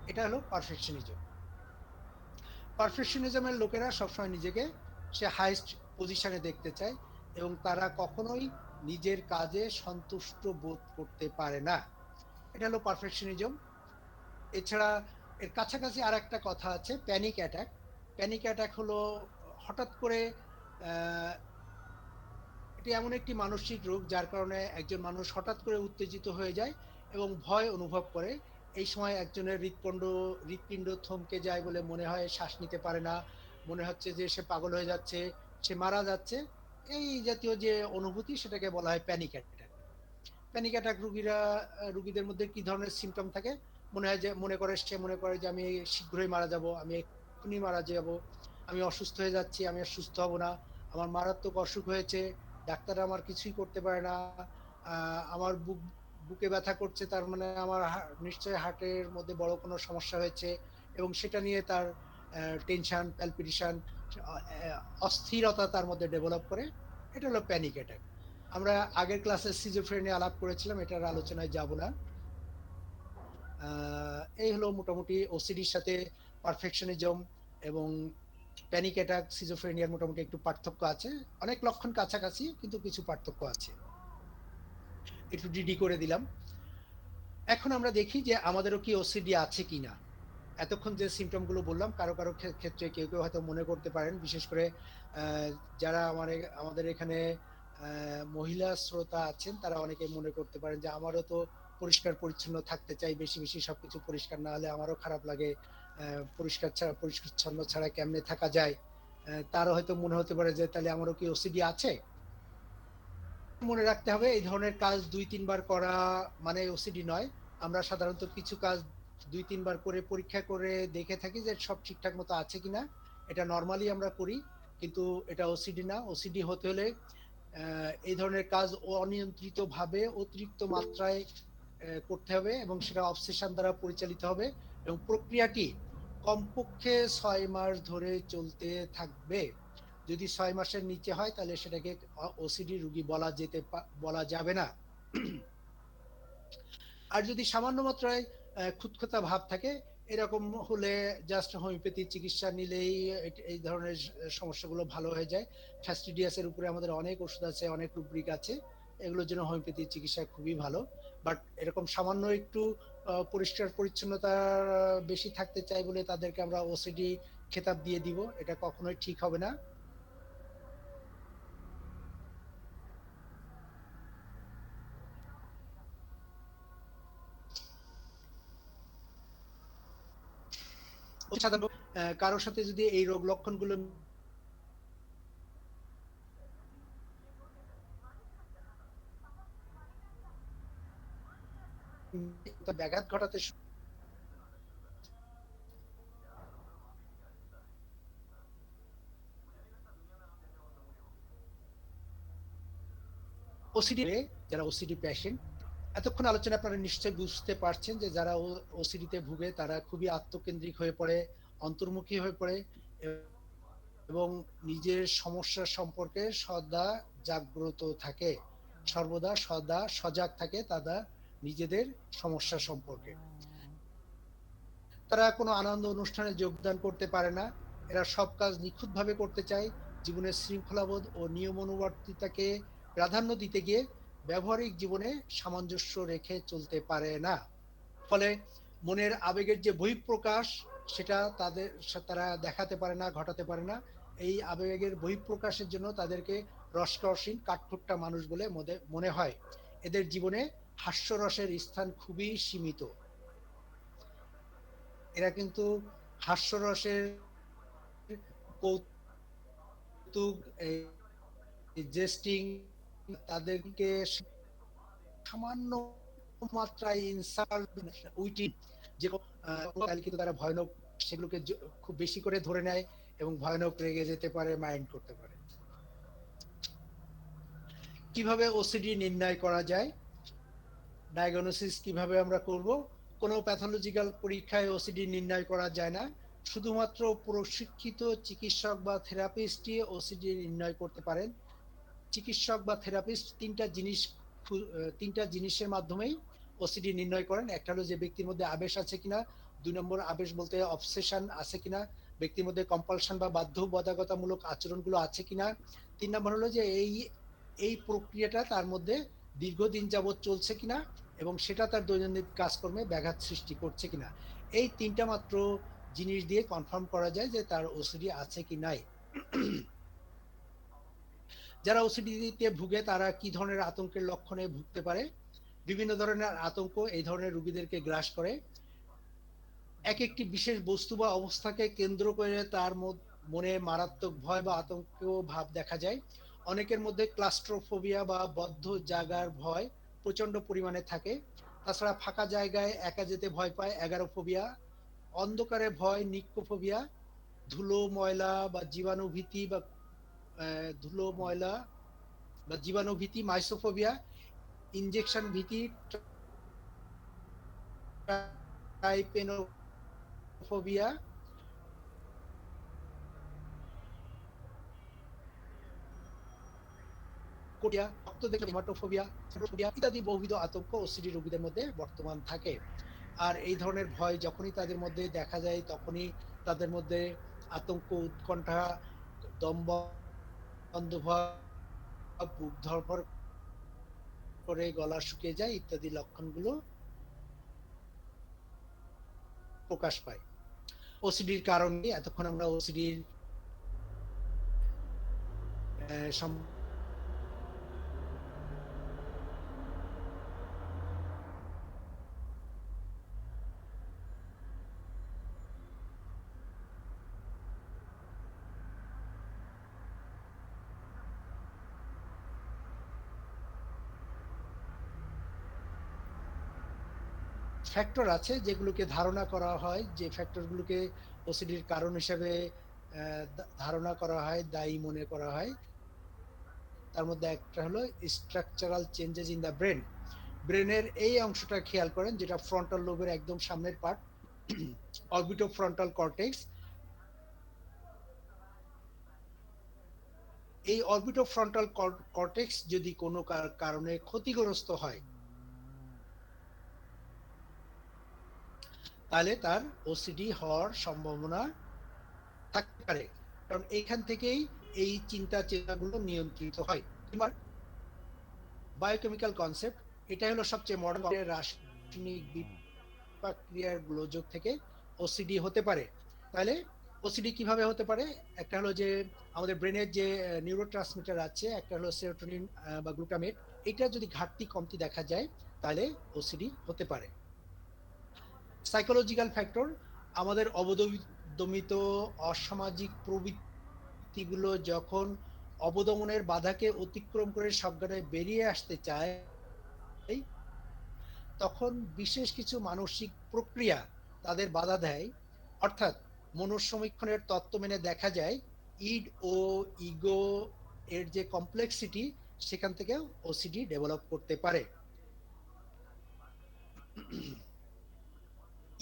এটা হলো পারফেকশনিজম। পারফেকশনিজমের লোকেরা সবসময় নিজেকে সে হাইস্ট পজিশনে দেখতে চায় এবং তারা কখনোই নিজের কাজে সন্তুষ্ট বোধ করতে পারে না। এটা হলো পারফেকশনিজম। এছাড়া এর কাছাকাছি আর একটা কথা আছে, প্যানিক অ্যাটাক। প্যানিক অ্যাটাক হলো হঠাৎ করে এটি এমন একটি মানসিক রোগ যার কারণে একজন মানুষ হঠাৎ করে উত্তেজিত হয়ে যায় এবং ভয় অনুভব করে। এই সময় একজনের হৃৎপিণ্ড থমকে যায় বলে মনে হয়, শ্বাস নিতে পারে না, মনে হচ্ছে যে সে পাগল হয়ে যাচ্ছে, সে মারা যাচ্ছে। এই জাতীয় যে অনুভূতি, সেটাকে বলা হয় প্যানিক অ্যাটাক। প্যানিক অ্যাটাক রুগীদের মধ্যে কি ধরনের সিমটম থাকে, মনে করে যে আমি শীঘ্রই মারা যাব, আমি এক্ষুনি মারা যাব, আমি অসুস্থ হয়ে যাচ্ছি, আমি আর সুস্থ হব না, আমার মারাত্মক অসুখ হয়েছে, ডাক্তার আমার কিছুই করতে পারে না, আমার বুকে ব্যথা করছে, তার মানে আমার নিশ্চয়ই হার্টের মধ্যে বড় কোনো সমস্যা হয়েছে, এবং সেটা নিয়ে তার টেনশন, প্যালপিটেশন, অস্থিরতা তার মধ্যে ডেভেলপ করে। এটা হলো প্যানিক অ্যাটাক। আমরা আগের ক্লাসে সিজোফ্রেনিয়া আলাপ করেছিলাম, এটার আলোচনায় যাব না। এই হলো মোটামুটি ওসিডির সাথে পারফেকশনিজম এবং প্যানিক অ্যাটাক, সিজোফ্রেনিয়ার মোটামুটি একটু পার্থক্য আছে। অনেক লক্ষণ কাছাকাছি, কিন্তু কিছু পার্থক্য আছে। একটু ডিডি করে দিলাম। এখন আমরা দেখি যে আমাদেরও কি ওসিডি আছে কিনা। এতক্ষণ যে সিমটম গুলো বললাম, কারো কারো ক্ষেত্রে কেউ কেউ হয়তো মনে করতে পারেন, বিশেষ করে যারা আমাদের এখানে মহিলা শ্রোতা আছেন, তারা অনেকে মনে করতে পারেন যে আমারও তো পরিষ্কার পরিচ্ছন্ন থাকতে চাই, বেশি বেশি সবকিছু পরিষ্কার না হলে আমারও খারাপ লাগে, পরিষ্কার ছাড়া কেমনে থাকা যায়। তারও হয়তো মনে হতে পারে যে তাহলে আমারও কি ওসিডি আছে। মনে রাখতে হবে এই ধরনের কাজ 2-3 বার করা মানে ওসিডি নয়। আমরা সাধারণত কিছু কাজ 2-3 বার করে পরীক্ষা করে দেখে থাকি যে সব ঠিকঠাক মতো আছে কিনা, এটা নরমালি আমরা করি, কিন্তু এটা ওসিডি না। ওসিডি হতে হলে এই ধরনের কাজ অনিয়ন্ত্রিত ভাবে অতিরিক্ত মাত্রায় করতে হবে এবং সেটা অবসেশন দ্বারা পরিচালিত হবে, এবং প্রক্রিয়াটি কমপক্ষে 6 মাস ধরে চলতে থাকবে। যদি 6 মাসের নিচে হয় তাহলে সেটাকে ওসিডি রোগী বলা যাবে না। আর যদি সামান্য মাত্রায় খুঁতখুঁতা ভাব থাকে, এরকম হলে জাস্ট হোমিওপ্যাথি চিকিৎসা নিলেই এই ধরনের সমস্যাগুলো ভালো হয়ে যায়। ফ্যাস্টিডিয়াসের উপরে আমাদের অনেক ওষুধ আছে, অনেক রুব্রিক আছে, এগুলোর জন্য হোমিওপ্যাথি চিকিৎসা খুবই ভালো। বাট এরকম সামান্য একটু পরিষ্কার পরিচ্ছন্নতা বেশি থাকতে চাই বলে তাদেরকে আমরা ওসিডি খেতাব দিয়ে দিব, এটা কখনোই ঠিক হবে না। সাধারণত কারোর সাথে যদি এই রোগ লক্ষণগুলো ব্যাঘাত ঘটাতে ওসিডি, যারা ওসিডি পেশেন্ট, এতক্ষণ আলোচনা আপনারা নিশ্চয়ই বুঝতে পারছেন যে যারা ওসিডিতে ভুগে তারা খুবই আত্মকেন্দ্রিক হয়ে পড়ে, অন্তর্মুখী হয়ে পড়ে এবং নিজের সমস্যা সম্পর্কে সদা জাগ্রত থাকে, সর্বদা সদা সজাগ থাকে তারা নিজেদের সমস্যা সম্পর্কে। তারা কোনো আনন্দ অনুষ্ঠানে যোগদান করতে পারে না, এরা সব কাজ নিখুঁতভাবে করতে চায়, জীবনের শৃঙ্খলাবোধ ও নিয়মানুবর্তিতাকে প্রাধান্য দিতে গিয়ে ব্যবহারিক জীবনে সামঞ্জস্য রেখে চলতে পারে না। ফলে মনের আবেগের যে বহিঃপ্রকাশ সেটা তারা দেখাতে পারে না, ঘটাতে পারে না। এই আবেগের বহিঃপ্রকাশের জন্য তাদেরকে রসকসীন কাঠখোট্টা মানুষ বলে মনে হয়। এদের জীবনে হাস্যরসের স্থান খুবই সীমিত। এরা কিন্তু হাস্যরসের, কৌতুক, জেস্টিং, তাদেরকে সামান্য মাত্রায় ইনসাল্ট, উইটি, যে কিন্তু তারা ভয়ানক সেগুলোকে খুব বেশি করে ধরে নেয় এবং ভয়ানক রেগে যেতে পারে, মাইন্ড করতে পারে। কিভাবে ওসিডি নির্ণয় করা যায়, ডায়াগনোসিস কিভাবে আমরা করব? কোনো প্যাথোলজিক্যাল পরীক্ষায় ওসিডি নির্ণয় করা যায় না। শুধুমাত্র প্রশিক্ষিত চিকিৎসক বা থেরাপিস্টই ওসিডি নির্ণয় করতে পারেন। চিকিৎসক বা থেরাপিস্ট তিনটা জিনিসের মাধ্যমেই ওসিডি নির্ণয় করেন। একটা হলো যে ব্যক্তির মধ্যে আবেশ আছে কিনা, 2 নম্বর আবেশ বলতে অবসেশন আছে কিনা, ব্যক্তির মধ্যে কম্পালশন বা বাধ্যবাধকতামূলক আচরণগুলো আছে কিনা, 3 নম্বর হলো যে এই প্রক্রিয়াটা তার মধ্যে দীর্ঘদিন যাবৎ চলছে কিনা এবং সেটা তার দৈনন্দিন কাজকর্মে ব্যাঘাত সৃষ্টি করছে কিনা। এই 3টা মাত্র জিনিস দিয়ে কনফার্ম করা যায় যে তার ওসিডি আছে কি নাই। যারা ওসিডিতে ভুগে তারা কি ধরনের আতঙ্কের লক্ষণে ভুগতে পারে? বিভিন্ন ধরনের আতঙ্ক এই ধরনের রোগীদেরকে গ্রাস করে। এক একটি বিশেষ বস্তু বা অবস্থাকে কেন্দ্র করে তার মনে মারাত্মক ভয় বা আতঙ্ক ভাব দেখা যায়। অনেকের মধ্যে ক্লাস্ট্রোফোবিয়া বা বদ্ধ জায়গার ভয় প্রচন্ড পরিমাণে থাকে। তাছাড়া ফাঁকা জায়গায় একা যেতে ভয় পায়, অ্যাগারোফোবিয়া। অন্ধকারে ভয়, নিক্টোফোবিয়া। ধুলো ময়লা বা জীবাণু ভীতি, মাইসোফোবিয়া। ইনজেকশন ভীতি, ট্রাইপেনোফোবিয়া। রক্ত দেখে হেমাটোফোবিয়া ইত্যাদি বহুবিধ আতঙ্ক ওসিডি রোগীদের মধ্যে বর্তমান থাকে। আর এই ধরনের ভয় যখনই তাদের মধ্যে দেখা যায় তখনই তাদের মধ্যে আতঙ্ক, উৎকণ্ঠা, দম বন্ধ ভাব, বুক ধড়ফড় করে গলা শুকিয়ে যায় ইত্যাদি লক্ষণগুলো প্রকাশ পায়। ওসিডির কারণ কি? এতক্ষণ আমরা ওসিডির ফ্যাক্টর আছে যেগুলোকে ধারণা করা হয়, যে ফ্যাক্টরগুলোকে ওসিডির কারণ হিসেবে ধারণা করা হয়, দায়ী মনে করা হয়। তার মধ্যে একটা হলো structural changes in the brain. ব্রেনের এই অংশটা খেয়াল করেন যেটা ফ্রন্টাল লোবের একদম সামনের পার্ট, অরবিটোফ্রন্টাল কর্টেক্স। এই অরবিটোফ্রন্টাল কর্টেক্স যদি কোনো কারণে ক্ষতিগ্রস্ত হয় তাহলে তার ওসিডি হওয়ার সম্ভাবনা থাকতে পারে, কারণ এইখান থেকেই এই চিন্তা চেতনাগুলো নিয়ন্ত্রিত হয়। বায়োকেমিক্যাল কনসেপ্ট, এটা হলো সবচেয়ে মডার্ন রাসায়নিক বিপাক্রিয়ার গোলযোগ থেকে ওসিডি হতে পারে। তাহলে ওসিডি কিভাবে হতে পারে? একটা হলো যে আমাদের ব্রেনের যে নিউরোট্রান্সমিটার আছে, একটা হলো সেরোটোনিন বা গ্লুটামেট, এটা যদি ঘাটতি কমতি দেখা যায় তাহলে ওসিডি হতে পারে। সাইকোলজিক্যাল ফ্যাক্টর, আমাদের অবদমিত অসামাজিক প্রবৃত্তিগুলো যখন অবদমনের বাধাকে অতিক্রম করে সজ্ঞানে বেরিয়ে আসতে চায় তখন বিশেষ কিছু মানসিক প্রক্রিয়া তাদের বাধা দেয়। অর্থাৎ মনোসমীক্ষণের তত্ত্ব মেনে দেখা যায় ইড ও ইগো এর যে কমপ্লেক্সিটি সেখান থেকে ওসিডি ডেভেলপ করতে পারে।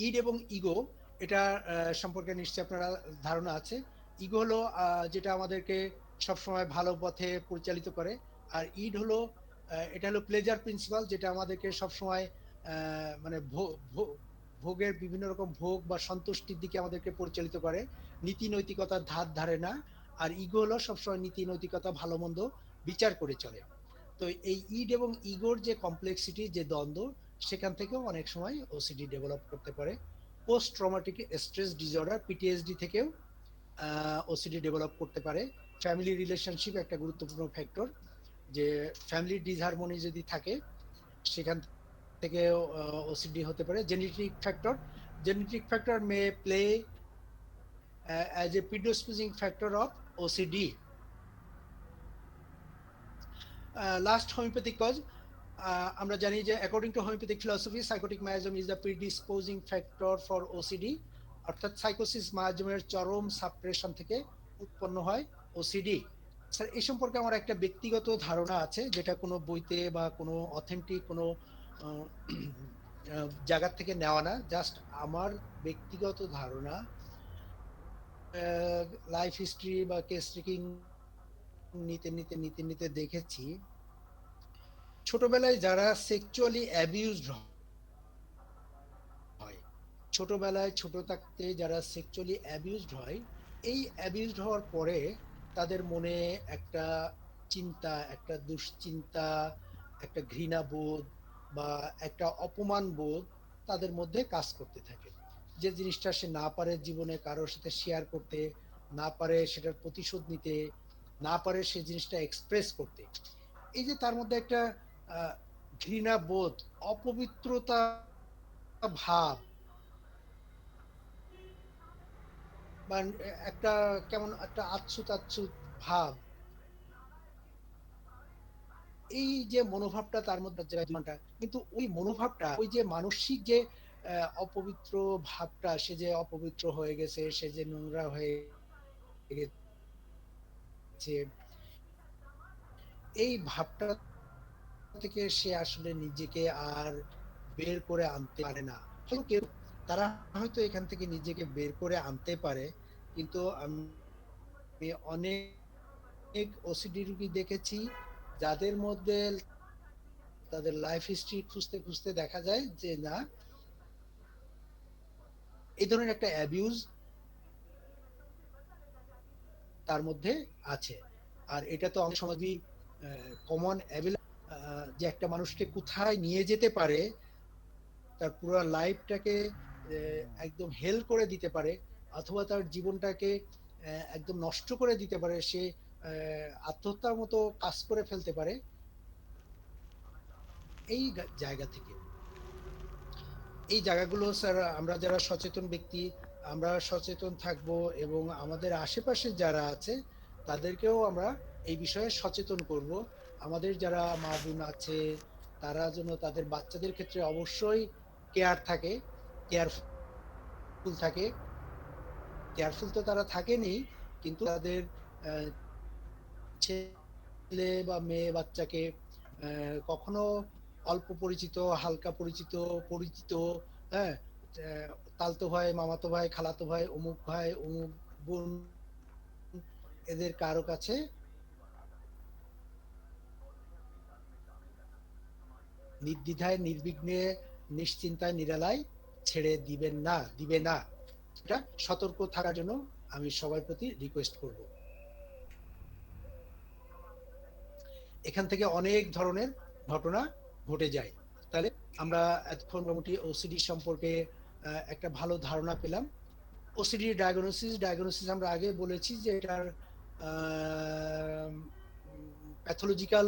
ইড এবং ইগো এটা সম্পর্কে নিশ্চয়ই আপনারা ধারণা আছে। ইগো হলো যেটা আমাদেরকে সবসময় ভালো পথে পরিচালিত করে, আর ইড হলো এটা হলো প্লেজার প্রিন্সিপাল, যেটা আমাদেরকে সবসময় মানে ভোগের বিভিন্ন রকম ভোগ বা সন্তুষ্টির দিকে আমাদেরকে পরিচালিত করে, নীতি নৈতিকতার ধার ধারে না। আর ইগো হলো সবসময় নীতি নৈতিকতা ভালো মন্দ বিচার করে চলে। তো এই ইড এবং ইগোর যে কমপ্লেক্সিটি, যে দ্বন্দ্ব, সেখান থেকেও অনেক সময় ওসিডি ডেভেলপ করতে পারে। Post traumatic stress disorder PTSD থেকেও ওসিডি ডেভেলপ করতে পারে। ফ্যামিলি রিলেশনশিপ একটা গুরুত্বপূর্ণ ফ্যাক্টর, যে ফ্যামিলি ডিসহারমোনি যদি থাকে সেখান থেকে ওসিডি হতে পারে। Genetic factor may play as a predisposing factor of OCD. Last homeopathic cause, আমরা জানি যে according to homeopathic philosophy psychotic miasm is the predisposing factor for OCD, অর্থাৎ সাইকোসিস মায়াজমের চরম সাপ্রেশন থেকে উৎপন্ন হয় ওসিডি। স্যার এই সম্পর্কে আমার একটা ব্যক্তিগত ধারণা আছে, যেটা কোনো বইতে বা কোনো অথেন্টিক কোনো জায়গা থেকে নেওয়া না, জাস্ট আমার ব্যক্তিগত ধারণা। লাইফ হিস্ট্রি বা কেস ট্রেকিং নিতে দেখেছি, ছোটবেলায় যারা সেক্সুয়ালি অ্যাবিউজড হয়, ছোটবেলায় ছোট থাকতে যারা সেক্সুয়ালি অ্যাবিউজড হয়, এই অ্যাবিউজড হওয়ার পরে তাদের মনে একটা চিন্তা, একটা দুশ্চিন্তা, একটা ঘৃণা বোধ বা একটা অপমান বোধ তাদের মধ্যে কাজ করতে থাকে। যে জিনিসটা সে না পারে জীবনে কারোর সাথে শেয়ার করতে, না পারে সেটার প্রতিশোধ নিতে, না পারে সে জিনিসটা এক্সপ্রেস করতে, এই যে তার মধ্যে একটা ঘৃণা বোধ, অপবিত্রতা ভাব বা একটা কেমন একটা আচ্ছুত ভাব, এই যে মনোভাবটা তার মধ্যে জায়গাটা, কিন্তু ওই মনোভাবটা, ওই যে মানসিক যে অপবিত্র ভাবটা, সে যে অপবিত্র হয়ে গেছে, সে যে নোংরা হয়ে গেছে, এই ভাবটা থেকে সে আসলে নিজেকে আর বের করে আনতে পারে না। হয়তো কেউ, তারা হয়তো এখান থেকে নিজেকে বের করে আনতে পারে, কিন্তু আমি অনেক ওসিডি রোগী দেখেছি যাদের মধ্যে তাদের লাইফ হিস্ট্রি খুঁজতে খুঁজতে দেখা যায় যে না, এই ধরনের একটা অ্যাবিউজ তার মধ্যে আছে। আর এটা তো আমাদের সমাজে কমন যে একটা মানুষকে কোথায় নিয়ে যেতে পারে, তার পুরো লাইফটাকে একদম হেল করে দিতে পারে, অথবা তার জীবনটাকে একদম নষ্ট করে দিতে পারে, সে আত্মহত্যার মতো কাজ করে ফেলতে পারে। এই জায়গা থেকে, এই জায়গাগুলো স্যার আমরা যারা সচেতন ব্যক্তি, আমরা সচেতন থাকব, এবং আমাদের আশেপাশে যারা আছে তাদেরকেও আমরা এই বিষয়ে সচেতন করব। আমাদের যারা মা বোন আছে তারা যেন তাদের বাচ্চাদের ক্ষেত্রে অবশ্যই কেয়ার থাকে, কেয়ারফুল থাকে। কেয়ারফুল তো তারা থাকেনি, কিন্তু তাদের ছেলে বা মেয়ে বাচ্চাকে কখনো অল্প পরিচিত, হালকা পরিচিত, পরিচিত, হ্যাঁ, তালতো ভাই, মামাতো ভাই, খালাতো ভাই, অমুক বোন, এদের কারো কাছে নির্দ্বিধায়, নির্বিঘ্নে, নিশ্চিন্তায়, নিরালায় ছেড়ে দিবে না। এটা সতর্ক থাকার জন্য আমি সবার প্রতি রিকোয়েস্ট করব। এখান থেকে অনেক ধরনের ঘটনা ঘটে যায়। তাহলে আমরা এতক্ষণ মোটামুটি ওসিডি সম্পর্কে একটা ভালো ধারণা পেলাম। ওসিডি ডায়াগনোসিস আমরা আগে বলেছি যে এটার প্যাথোলজিক্যাল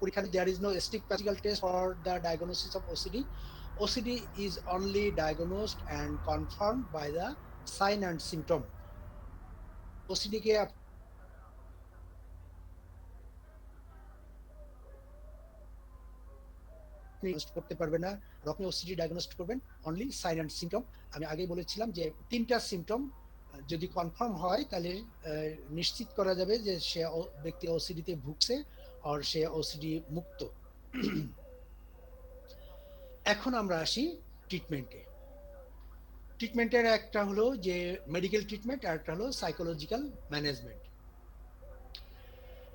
পরীক্ষা, there is no strict pathological test for the diagnosis of OCD. OCD is only diagnosed and confirmed by the sign and symptom. OCD কে করতে পারবে না, আপনি ওসিডি ডায়াগনোস করবেন অনলি সাইন অ্যান্ড সিমটম। আমি আগেই বলেছিলাম যে তিনটা সিমটম যদি কনফার্ম হয় তাহলে নিশ্চিত করা যাবে যে সে ব্যক্তি ওসিডিতে ভুগছে আর সে ওসিডি মুক্ত। এখন আমরা আসি ট্রিটমেন্টে। ট্রিটমেন্টের একটা হলো যে মেডিকেল ট্রিটমেন্ট, আর একটা হলো সাইকোলজিক্যাল ম্যানেজমেন্ট।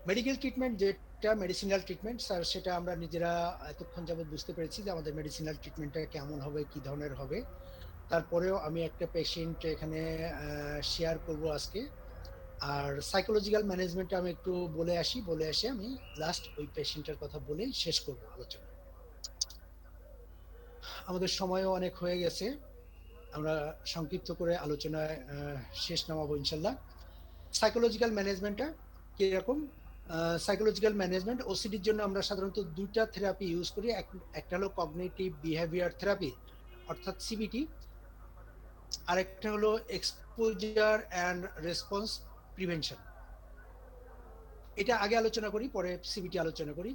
মেডিকেল ট্রিটমেন্ট যেটা মেডিসিনাল ট্রিটমেন্ট স্যার, সেটা আমরা নিজেরা এতক্ষণ যাবত বুঝতে পেরেছি যে আমাদের মেডিসিনাল ট্রিটমেন্টটা কেমন হবে, কি ধরনের হবে। তারপরেও আমি একটা পেশেন্ট এখানে শেয়ার করব আজকে। আর সাইকোলজিক্যাল ম্যানেজমেন্টটা আমি একটু বলে আসি আমি লাস্ট ওই পেশেন্টের কথা বলেই শেষ করব আলোচনা। আমাদের সময়ও অনেক হয়ে গেছে। আমরা সংক্ষিপ্ত করে আলোচনায় শেষ নামাবো ইনশাল্লাহ। সাইকোলজিক্যাল ম্যানেজমেন্টটা কিরকম? সাইকোলজিক্যাল ম্যানেজমেন্ট ওসিডির জন্য আমরা সাধারণত দুইটা থেরাপি ইউজ করি। একটা হলো কগনিটিভ বিহেভিয়ার থেরাপি অর্থাৎ সিবিটি, আরেকটা হলো এক্সপোজার অ্যান্ড রেসপন্স প্রিভেনশন। এটা আগে আলোচনা করি, পরে সিবিটি আলোচনা করি।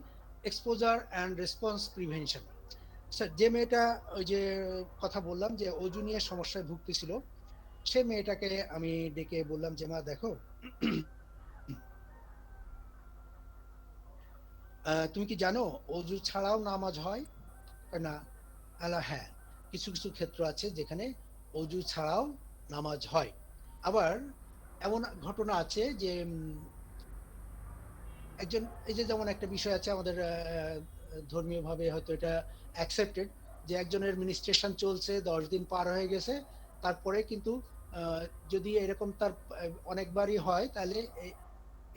এক্সপোজার অ্যান্ড রেসপন্স প্রিভেনশন, যে মেয়েটা ওই যে কথা বললাম যে অজু নিয়ে সমস্যায় ভুগতেছিল, সে মেয়েটাকে আমি ডেকে বললাম যে মা দেখো, তুমি কি জানো অজু ছাড়াও নামাজ হয়? না। হ্যাঁ, কিছু কিছু ক্ষেত্র আছে যেখানে অজু ছাড়াও নামাজ হয়। আবার এমন ঘটনা আছে যে একজন, এই যে যেমন একটা বিষয় আছে আমাদের ধর্মীয় ভাবে হয়তো এটা অ্যাকসেপ্টেড, যে একজনের মিনিস্ট্রেশন চলছে, 10 দিন পার হয়ে গেছে, তারপরে কিন্তু যদি এরকম তার অনেকবারই হয়, তাহলে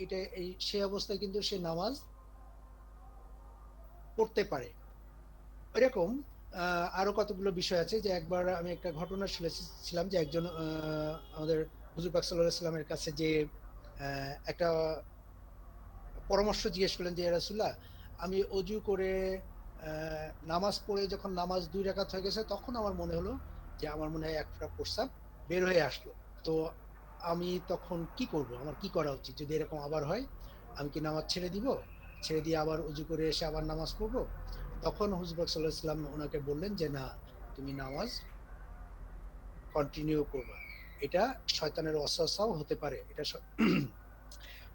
এটা এই সে অবস্থায় কিন্তু সে নামাজ পড়তে পারে। এরকম আরো কতগুলো বিষয় আছে। যে একবার আমি একটা ঘটনা শুনেছিলাম যে একজন আমাদের হুজুর পাক সাল্লাল্লাহু আলাইহি ওয়াসাল্লামের কাছে যে একটা পরামর্শ জিজ্ঞেস করলেন যে রাসূলুল্লাহ, আমি অজু করে নামাজ পড়ে যখন নামাজ 2 রাকাত হয়ে গেছে, তখন আমার মনে হলো যে আমার মনে হয় এক ফোঁটা প্রস্রাব বের হয়ে আসলো। তো আমি তখন কি করব? আমার কি করা উচিত? যদি এরকম আবার হয়, আমি কি নামাজ ছেড়ে দিব? ছেড়ে দিয়ে আবার অজু করে এসে আবার নামাজ পড়বো? তখন হুজুর পাক সাল্লাল্লাহু আলাইহি ওয়াসাল্লাম ওনাকে বললেন যে না, তুমি নামাজ কন্টিনিউ করবা। এটা শয়তানের ওয়াসওয়াসাও হতে পারে। এটা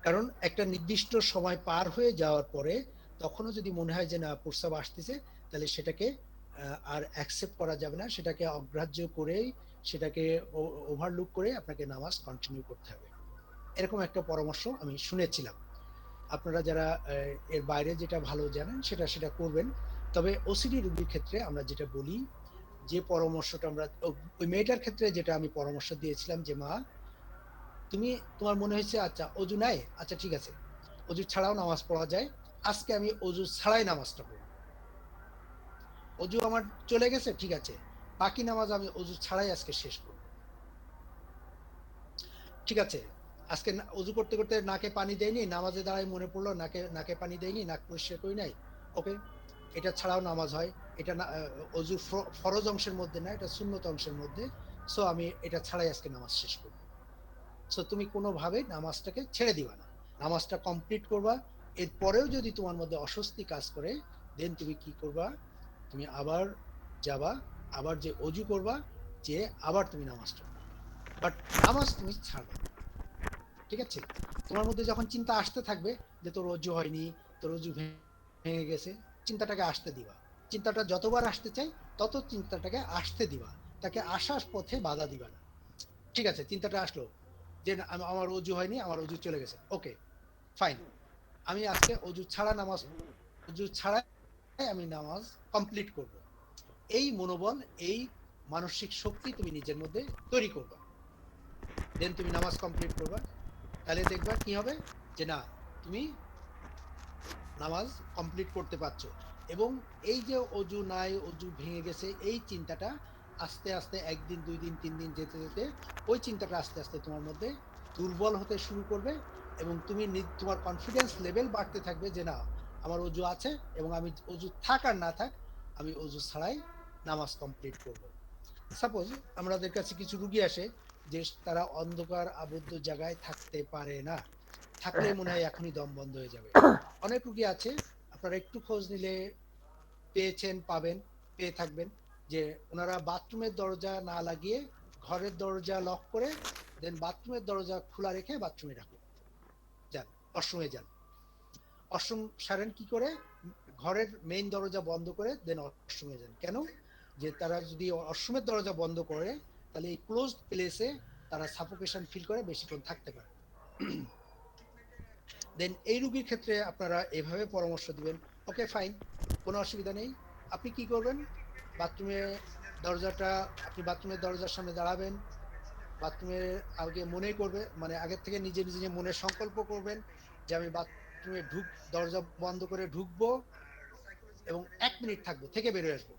কারণ একটা নির্দিষ্ট সময় পার হয়ে যাওয়ার পরে তখনও যদি মনে হয় যে না প্রস্রাব আসতেছে, তাহলে সেটাকে আর অ্যাকসেপ্ট করা যাবে না, সেটাকে অগ্রাহ্য করেই, সেটাকে ওভারলুক করে আপনাকে নামাজ কন্টিনিউ করতে হবে। এরকম একটা পরামর্শ আমি শুনেছিলাম। আপনারা যারা এর বাইরে যেটা ভালো জানেন সেটা সেটা করবেন। তবে ওসিডি রোগীর ক্ষেত্রে আমরা যেটা বলি, যে পরামর্শটা আমরা ওই মেয়েটার ক্ষেত্রে যেটা আমি পরামর্শ দিয়েছিলাম যে মা, তুমি তোমার মনে হয়েছে আচ্ছা অজু নাই, আচ্ছা ঠিক আছে, অজু ছাড়াও নামাজ পড়া যায়, আজকে আমি অজু ছাড়াই নামাজটা পড়ব। অজু আমার চলে গেছে, ঠিক আছে, বাকি নামাজ আমি অজু ছাড়াই আজকে শেষ করব। ঠিক আছে, আজকে অজু করতে করতে নাকে পানি দেয়নি, নামাজে দাঁড়ায় মনে পড়লো নাকে নাকে পানি দেয়নি, নাক পরিষ্কার করি নাই, ওকে, এটা ছাড়াও নামাজ হয়। এটা অজু ফরজ অংশের মধ্যে না, এটা সুন্নত অংশের মধ্যে। সো আমি এটা ছাড়াই আজকে নামাজ শেষ করব। সো তুমি কোনোভাবে নামাজটাকে ছেড়ে দিবা না, নামাজটা কমপ্লিট করবা। এরপরেও যদি তোমার মধ্যে অস্বস্তি কাজ করে, দেন তুমি কি করবা? তুমি আবার যাবা, আবার যে অজু করবা, যে আবার তুমি নামাজটা পড়বা, বাট নামাজ তুমি ছাড়বা না। ঠিক আছে? তোমার মধ্যে যখন চিন্তা আসতে থাকবে যে তোর অজু হয়নি, তোর অজু ভেঙে গেছে, চিন্তাটাকে আসতে দিবা। চিন্তাটা যতবার আসতে চাই তত চিন্তাটাকে আসতে দিবা, তাকে আসার পথে বাধা দিবা না। ঠিক আছে, চিন্তাটা আসলো যে আমার অজু হয়নি, আমার অজু চলে গেছে, ওকে ফাইন, আমি আজকে অজু ছাড়াই আমি নামাজ কমপ্লিট করব। এই মনোবল, এই মানসিক শক্তি তুমি নিজের মধ্যে তৈরি করবা, দেন তুমি নামাজ কমপ্লিট করবা। তাহলে দেখবা কি হবে যে না, তুমি নামাজ কমপ্লিট করতে পারছো। এবং এই যে অজু নাই, অজু ভেঙে গেছে, এই চিন্তাটা আস্তে আস্তে 1 দিন 2 দিন 3 দিন যেতে যেতে ওই চিন্তাটা আস্তে আস্তে তোমার মধ্যে দুর্বল হতে শুরু করবে, এবং তুমি তোমার কনফিডেন্স লেভেল বাড়তে থাকবে যে না, আমার অজু আছে, এবং আমি অজু থাক আর না থাক, আমি অজু ছাড়াই নামাজ কমপ্লিট করব। সাপোজ আমাদের কাছে কিছু রুগী আসে যে তারা অন্ধকার আবদ্ধ জায়গায় থাকতে পারে না, থাকলে মনে হয় এখনই দম বন্ধ হয়ে যাবে। অনেক রুগী আছে, আপনারা একটু খোঁজ নিলে পাবেন, পেয়ে থাকবেন, যে ওনারা বাথরুমের দরজা না লাগিয়ে ঘরের দরজা লক করে দেন বাথরুমের দরজা খোলা রেখে বাথরুমে যান, ওয়াশরুমে যান। ওয়াশরুম সারেন কি করে? ঘরের মেইন দরজা বন্ধ করে দেন ওয়াশরুমে যান। কেন? যে তারা যদি ওয়াশরুমের দরজা বন্ধ করে, তাহলে এই ক্লোজড প্লেসে তারা সাফোকেশন ফিল করে বেশিক্ষণ থাকতে পারে। দেন এই রোগীর ক্ষেত্রে আপনারা এভাবে পরামর্শ দিবেন, ওকে ফাইন, কোনো অসুবিধা নেই। আপনি কি করবেন? বাথরুমে দরজাটা, আপনি বাথরুমের দরজার সামনে দাঁড়াবেন, বাথরুমে আগে মনে করবে, মানে আগের থেকে নিজে নিজে মনে সংকল্প করবেন যে আমি বাথরুমে দরজা বন্ধ করে ঢুকবো এবং 1 মিনিট থাকবো, থেকে বেরোয় আসবো।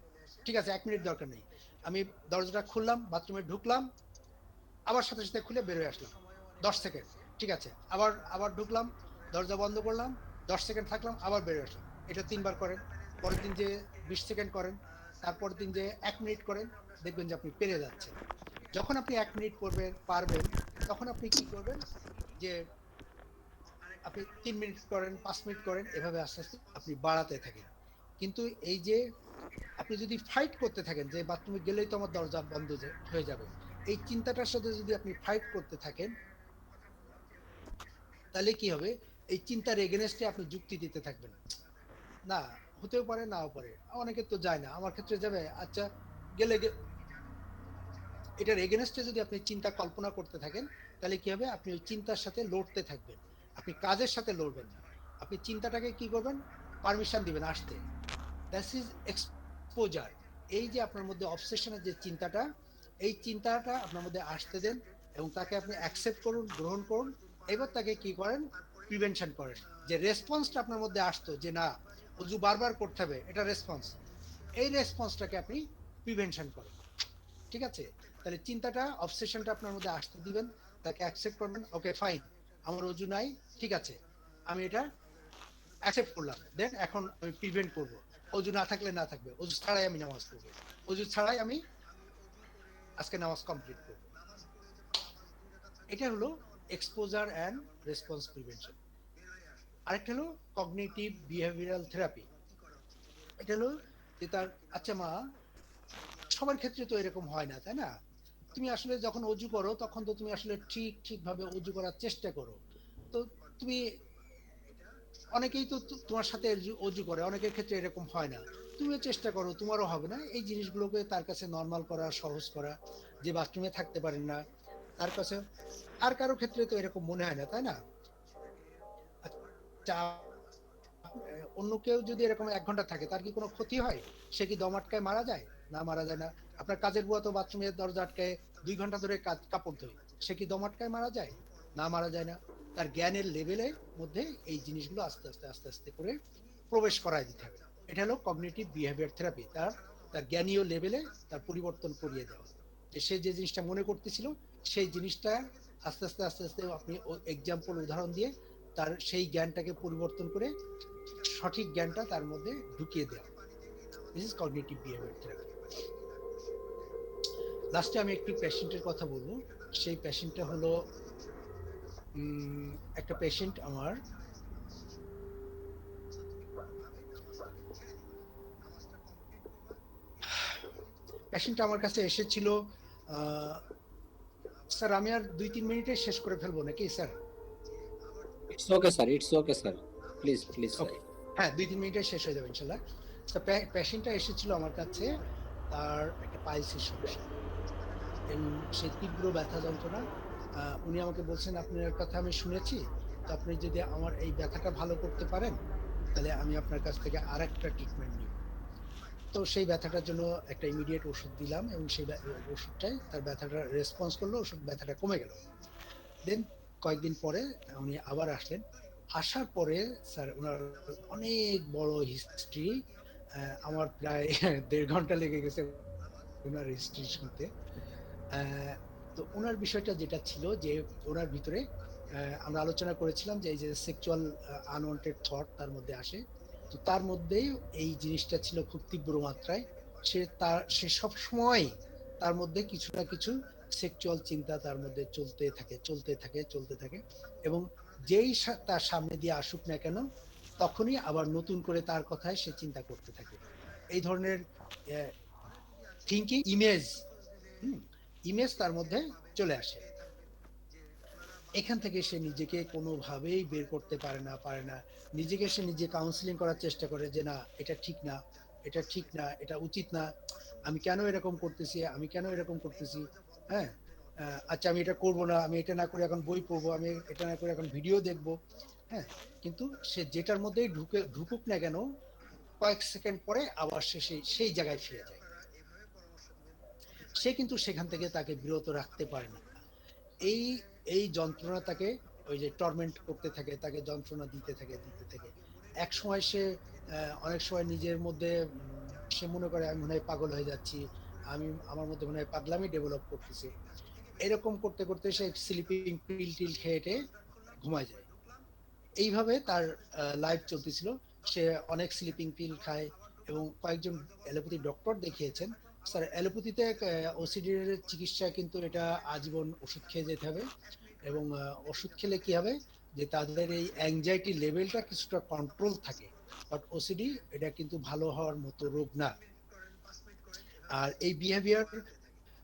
ঠিক আছে, 1 মিনিট দরকার নেই, আমি দরজাটা খুললাম, বাথরুমে ঢুকলাম, আবার সাথে সাথে খুলে বের হয়ে আসলাম, 10 সেকেন্ড, ঠিক আছে, আবার আবার ঢুকলাম, দরজা বন্ধ করলাম, 10 সেকেন্ড থাকলাম, আবার বের হয়ে আসলাম। এটা 3 বার করেন। পরের দিন যে 20 সেকেন্ড করেন, তারপরের দিন যে 1 মিনিট করেন, দেখবেন যে আপনি পেরে যাচ্ছেন। যখন আপনি 1 মিনিট করবেন পারবেন, তখন আপনি কি করবেন যে আপনি 3 মিনিট করেন, 5 মিনিট করেন, এভাবে আস্তে আস্তে আপনি বাড়াতে থাকেন। কিন্তু এই যে আপনি যদি ফাইট করতে থাকেন যে বাথরুমে গেলেই তো আমার দরজা বন্ধ হয়ে যাবে, এই চিন্তাটার সাথে যদি আপনি ফাইট করতে থাকেন, তাহলে কি হবে, এই চিন্তার এগেনস্টে আপনি যুক্তি দিতে থাকবেন, না হতেও পারে, নাও পারে, অনেকে তো যায় না, আমার ক্ষেত্রে যাবে, আচ্ছা গেলে এটার এগেনস্টে যদি আপনি চিন্তা কল্পনা করতে থাকেন, তাহলে কি হবে, আপনি ওই চিন্তার সাথে লড়তে থাকবেন, আপনি কাজের সাথে লড়বেন না, আপনি চিন্তাটাকে কি করবেন, পারমিশন দিবেন আসতে। That is exposure. এই যে আপনার মধ্যে অবসেশনের যে চিন্তাটা, এই চিন্তাটা আপনার মধ্যে আসতে দেন এবং তাকে আপনি অ্যাকসেপ্ট করুন, গ্রহণ করুন। এবার তাকে কি করেন, প্রিভেনশন করেন। যে রেসপন্সটা আপনার মধ্যে আসতো যে না অজু বারবার করতে হবে, এটা রেসপন্স, এই রেসপন্সটাকে আপনি প্রিভেনশন করেন, ঠিক আছে? তাহলে চিন্তাটা, অবসেশনটা আপনার মধ্যে আসতে দিবেন, তাকে অ্যাকসেপ্ট করবেন, ওকে ফাইন, আমার অজু নাই, ঠিক আছে, আমি এটা অ্যাকসেপ্ট করলাম, দেন এখন আমি প্রিভেন্ট করব, অজু না থাকলে না থাকবে, অজু ছাড়াই আমি নামাজ পড়বো, অজু ছাড়াই আমি আজকে নামাজ কমপ্লিট করব। এটা হলো এক্সপোজার অ্যান্ড রেসপন্স প্রিভেনশন। আরেকটা হলো কগনিটিভ বিহেভিয়ারাল থেরাপি। এটা হলো যে তার, আচ্ছা মা, সবার ক্ষেত্রে তো এরকম হয় না, তাই না? তুমি আসলে যখন অজু করো তখন তো তুমি আসলে ঠিকভাবে অজু করার চেষ্টা করো, তো তুমি, অনেকেই তো তোমার সাথে অজু করে, অনেকের ক্ষেত্রে এরকম হয় না, তুমিও চেষ্টা করো, তোমারও হবে না। এই জিনিসগুলোকে তার কাছে নর্মাল করা, সহজ করা, যে বাথরুমে থাকতে পারেন না তার কাছে, আর কারো ক্ষেত্রে তো এরকম মনে হয় না, তাই না? আচ্ছা, অন্য কেউ যদি এরকম 1 ঘন্টা থাকে তার কি কোনো ক্ষতি হয়? সে কি দম আটকায় মারা যায়? না, মারা যায় না। আপনার কাজের বুয়া তো বাথরুমের দরজা আটকায় 2 ঘন্টা ধরে কাপড় ধোয়, সে কি দম আটকায় মারা যায়? না, মারা যায় না। তার জ্ঞানের লেভেলের মধ্যে এই জিনিসগুলো আস্তে আস্তে আস্তে আস্তে করে প্রবেশ করায় দিতে হবে। এটা হলো কগনিটিভ বিহেভিয়ার থেরাপি। তার তার জ্ঞানীয় লেভেলে তার পরিবর্তন করিয়ে দেওয়া, যে সে যে জিনিসটা মনে করতেছিল সেই জিনিসটা আস্তে আস্তে আস্তে আস্তে আপনি এক্সাম্পল, উদাহরণ দিয়ে তার সেই জ্ঞানটাকে পরিবর্তন করে সঠিক জ্ঞানটা তার মধ্যে ঢুকিয়ে দেওয়া। This is cognitive behaviour therapy. লাস্টে আমি একটি পেশেন্টের কথা বলবো। সেই পেশেন্টটা হলো একটা পেশেন্ট আমার, পেশেন্ট আমার কাছে এসেছিল। স্যার আমি আর 2-3 মিনিটে শেষ করে ফেলবো নাকি sir? It's okay sir, it's okay sir, please please sir. Okay, হ্যাঁ 2-3 মিনিটে শেষ হয়ে যাবে ইনশাল্লাহ। তো পেশেন্টটা এসেছিল আমার কাছে, তার একটা পাইলসের সমস্যা এবং সেই তীব্র ব্যথা যন্ত্রণা। উনি আমাকে বলছেন আপনার কথা আমি শুনেছি, তো আপনি যদি আমার এই ব্যথাটা ভালো করতে পারেন তাহলে আমি আপনার কাছ থেকে আর একটা ট্রিটমেন্ট নিব। তো সেই ব্যথাটার জন্য একটা ইমিডিয়েট ওষুধ দিলাম এবং সেই ওষুধটাই তার ব্যথাটা রেসপন্স করলো, ওষুধ ব্যথাটা কমে গেল। দেন কয়েকদিন পরে উনি আবার আসলেন। আসার পরে স্যার ওনার অনেক বড় হিস্ট্রি, আমার প্রায় 1.5 ঘন্টা লেগে গেছে ওনার হিস্ট্রি শুনতে। তো ওনার বিষয়টা যেটা ছিল যে ওনার ভিতরে আমরা আলোচনা করেছিলাম যে এই যে সেক্সুয়াল আনওয়ান্টেড থট তার মধ্যে আসে, তো তার মধ্যেই এই জিনিসটা ছিল খুব তীব্র মাত্রায়। সে সব সময় তার মধ্যে কিছু না কিছু সেক্সুয়াল চিন্তা তার মধ্যে চলতে থাকে এবং যেই তার সামনে দিয়ে আসুক না কেন তখনই আবার নতুন করে তার কথায় সে চিন্তা করতে থাকে। এই ধরনের থিঙ্কিং ইমেজ, ইমেজ তার মধ্যে চলে আসে। এখান থেকে সে নিজেকে কোনোভাবেই বের করতে পারে না। নিজেকে সে নিজে কাউন্সিলিং করার চেষ্টা করে যে না এটা ঠিক না, এটা ঠিক না, এটা উচিত না, আমি কেন এরকম করতেছি, হ্যাঁ, আচ্ছা আমি এটা করব না, আমি এটা না করে এখন বই পড়বো, আমি এটা না করে এখন ভিডিও দেখবো, হ্যাঁ। কিন্তু সে যেটার মধ্যেই ঢুকুক না কেন, কয়েক সেকেন্ড পরে আবার সে সেই জায়গায় ফিরে যায়। সে কিন্তু সেখান থেকে তাকে বিরত রাখতে পারে না। এই এই যন্ত্রণা তাকে ওই যে টর্মেন্ট করতে থাকে, তাকে যন্ত্রণা দিতে থাকে। এক সময় সে অনেক সময় নিজের মধ্যে সে মনে করে আমি মনে হয় পাগল হয়ে যাচ্ছি, আমার মধ্যে মনে হয় পাগলামি ডেভেলপ করতেছে, এরকম করতে করতে সে স্লিপিং পিল টিল খেয়ে ঘুমায় যায়। এইভাবে তার লাইফ চলতেছিল। সে অনেক স্লিপিং পিল খায় এবং কয়েকজন অ্যালোপ্যাথি ডক্টর দেখিয়েছেন। স্যার, অ্যালোপ্যাথিতে ওসিডির চিকিৎসা কিন্তু এটা আজীবন ওষুধ খেয়ে যেতে হবে এবং ওষুধ খেলে কি হবে যে তাদের এই অ্যাংজাইটি লেভেলটা কিছুটা কন্ট্রোল থাকে, বাট ওসিডি এটা কিন্তু ভালো হওয়ার মতো রোগ না। আর এই বিহেভিয়ার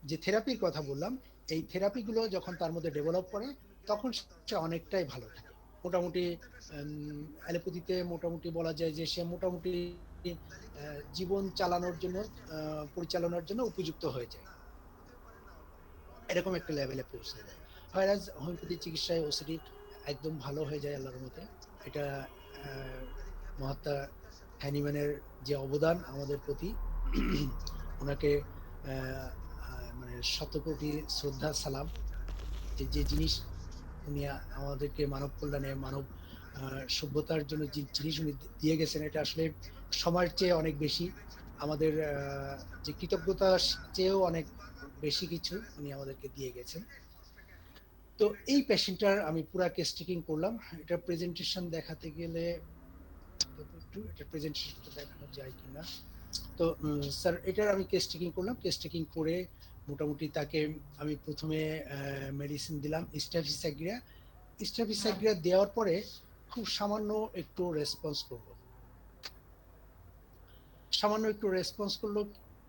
যে থেরাপির কথা বললাম, এই থেরাপিগুলো যখন তার মধ্যে ডেভেলপ করে তখন সে অনেকটাই ভালো থাকে। মোটামুটি অ্যালোপ্যাথিতে মোটামুটি বলা যায় যে সে মোটামুটি জীবন চালানোর জন্য পরিচালনার জন্য উপযুক্ত হয়ে যায়, এরকম একটা লেভেলে পৌঁছে যায়। হয়রাজ হোমিওপ্যাথি চিকিৎসায় ওসিডি একদম ভালো হয়ে যায় আল্লাহর মতে। এটা মহাত্মা হ্যানিম্যানের যে অবদান আমাদের প্রতি, ওনাকে মানে শতকোটি শ্রদ্ধা সালাম। যে জিনিস উনি আমাদেরকে মানব কল্যাণে, মানব সভ্যতার জন্য যে জিনিস উনি দিয়ে গেছেন, এটা আসলে সময়ের চেয়ে অনেক বেশি, আমাদের যে কৃতজ্ঞতার চেয়েও অনেক বেশি কিছু উনি আমাদেরকে দিয়ে গেছেন। তো এই পেশেন্টটার আমি পুরা কেস টেকিং করলাম। এটা প্রেজেন্টেশন দেখাতে গেলে একটু এটা প্রেজেন্টেশনটা দেখানো যায় কিনা। তো স্যার, এটার আমি কেস টেকিং করলাম। কেস টেকিং করে মোটামুটি তাকে আমি প্রথমে মেডিসিন দিলাম স্টাফিসাগ্রিয়া। স্টাফিসাগ্রিয়া দেওয়ার পরে খুব সামান্য একটু রেসপন্স করলো,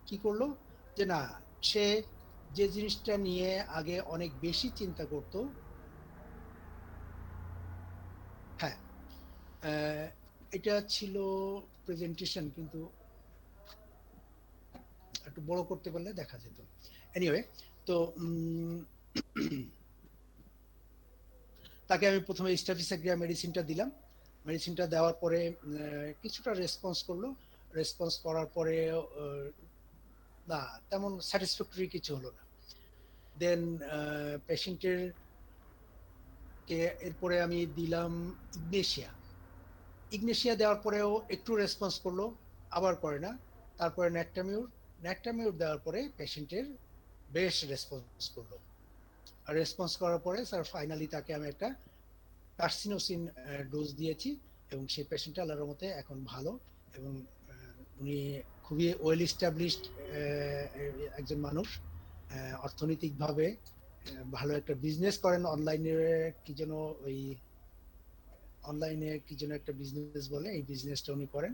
কি করলো যে না, সে যে জিনিসটা নিয়ে আগে অনেক বেশি চিন্তা করত, হ্যাঁ এটা ছিল প্রেজেন্টেশন, কিন্তু একটু বড় করতে পারলে দেখা যেত। এনিওয়ে, তো তাকে আমি প্রথমে স্টাফিসাগ্রিয়া মেডিসিনটা দিলাম। মেডিসিনটা দেওয়ার পরে কিছুটা রেসপন্স করলো। রেসপন্স করার পরে না, তেমন স্যাটিসফ্যাক্টরি কিছু হলো না। দেন পেশেন্টের কে এরপরে আমি দিলাম ইগনেশিয়া। ইগনেশিয়া দেওয়ার পরেও একটু রেসপন্স করলো, আবার করে না। তারপরে ন্যাকটামিউর দেওয়ার পরে পেশেন্টের বেশ রেসপন্স করলো। আর রেসপন্স করার পরে স্যার ফাইনালি তাকে আমি একটা কার্সিনোসিন ডোজ দিয়েছি এবং সেই পেশেন্টটা আল্লাহর মতে এখন ভালো এবং উনি খুবই ওয়েল এস্টাবলিশড একজন মানুষ। অর্থনৈতিকভাবে ভালো একটা বিজনেস করেন, অনলাইনে কি যেন একটা বিজনেস বলে, এই বিজনেসটা উনি করেন,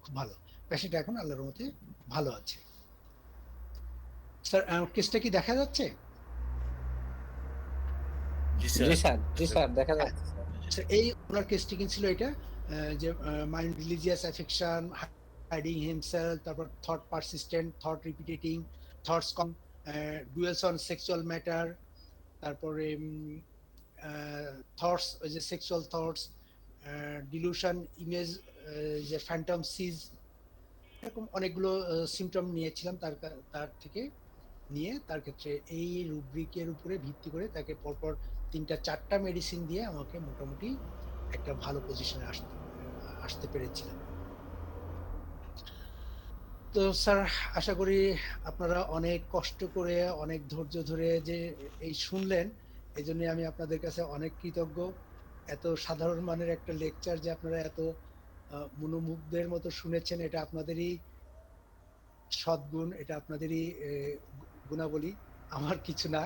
খুব ভালো। পেশেন্ট এখন আল্লাহর মতে ভালো আছে। স্যার, কেসটা কি দেখা যাচ্ছে? জি জি স্যার। স্যার দেখা যাচ্ছে স্যার। এই ওনার কেস টেকিং ছিল এটা, যে mind religious affection, hiding himself, তারপর thought persistent, thought repeating, thoughts dwells on sexual matter, তারপরে থটস, ওই যে সেক্সুয়াল থটস, ডিলুশন, ইমেজ, যে ফ্যান্টম সিজ, এরকম অনেকগুলো সিমটম নিয়েছিলাম তার থেকে নিয়ে। তার ক্ষেত্রে এই রুব্রিকের উপরে ভিত্তি করে তাকে পরপর 3-4টা মেডিসিন দিয়ে আমাকে মোটামুটি একটা ভালো পজিশনে আসতে পেরেছিলাম। তো স্যার, আশা করি আপনারা অনেক কষ্ট করে, অনেক ধৈর্য ধরে যে এই শুনলেন, এই জন্য আমি আপনাদের কাছে অনেক কৃতজ্ঞ। এত সাধারণ মানের একটা লেকচার যে আপনারা এত মনোমুগ্ধের মতো শুনেছেন, এটা আপনাদেরই সদ্গুণ, এটা আপনাদেরই গুণাবলী, আমার কিছু না।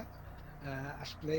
আসলে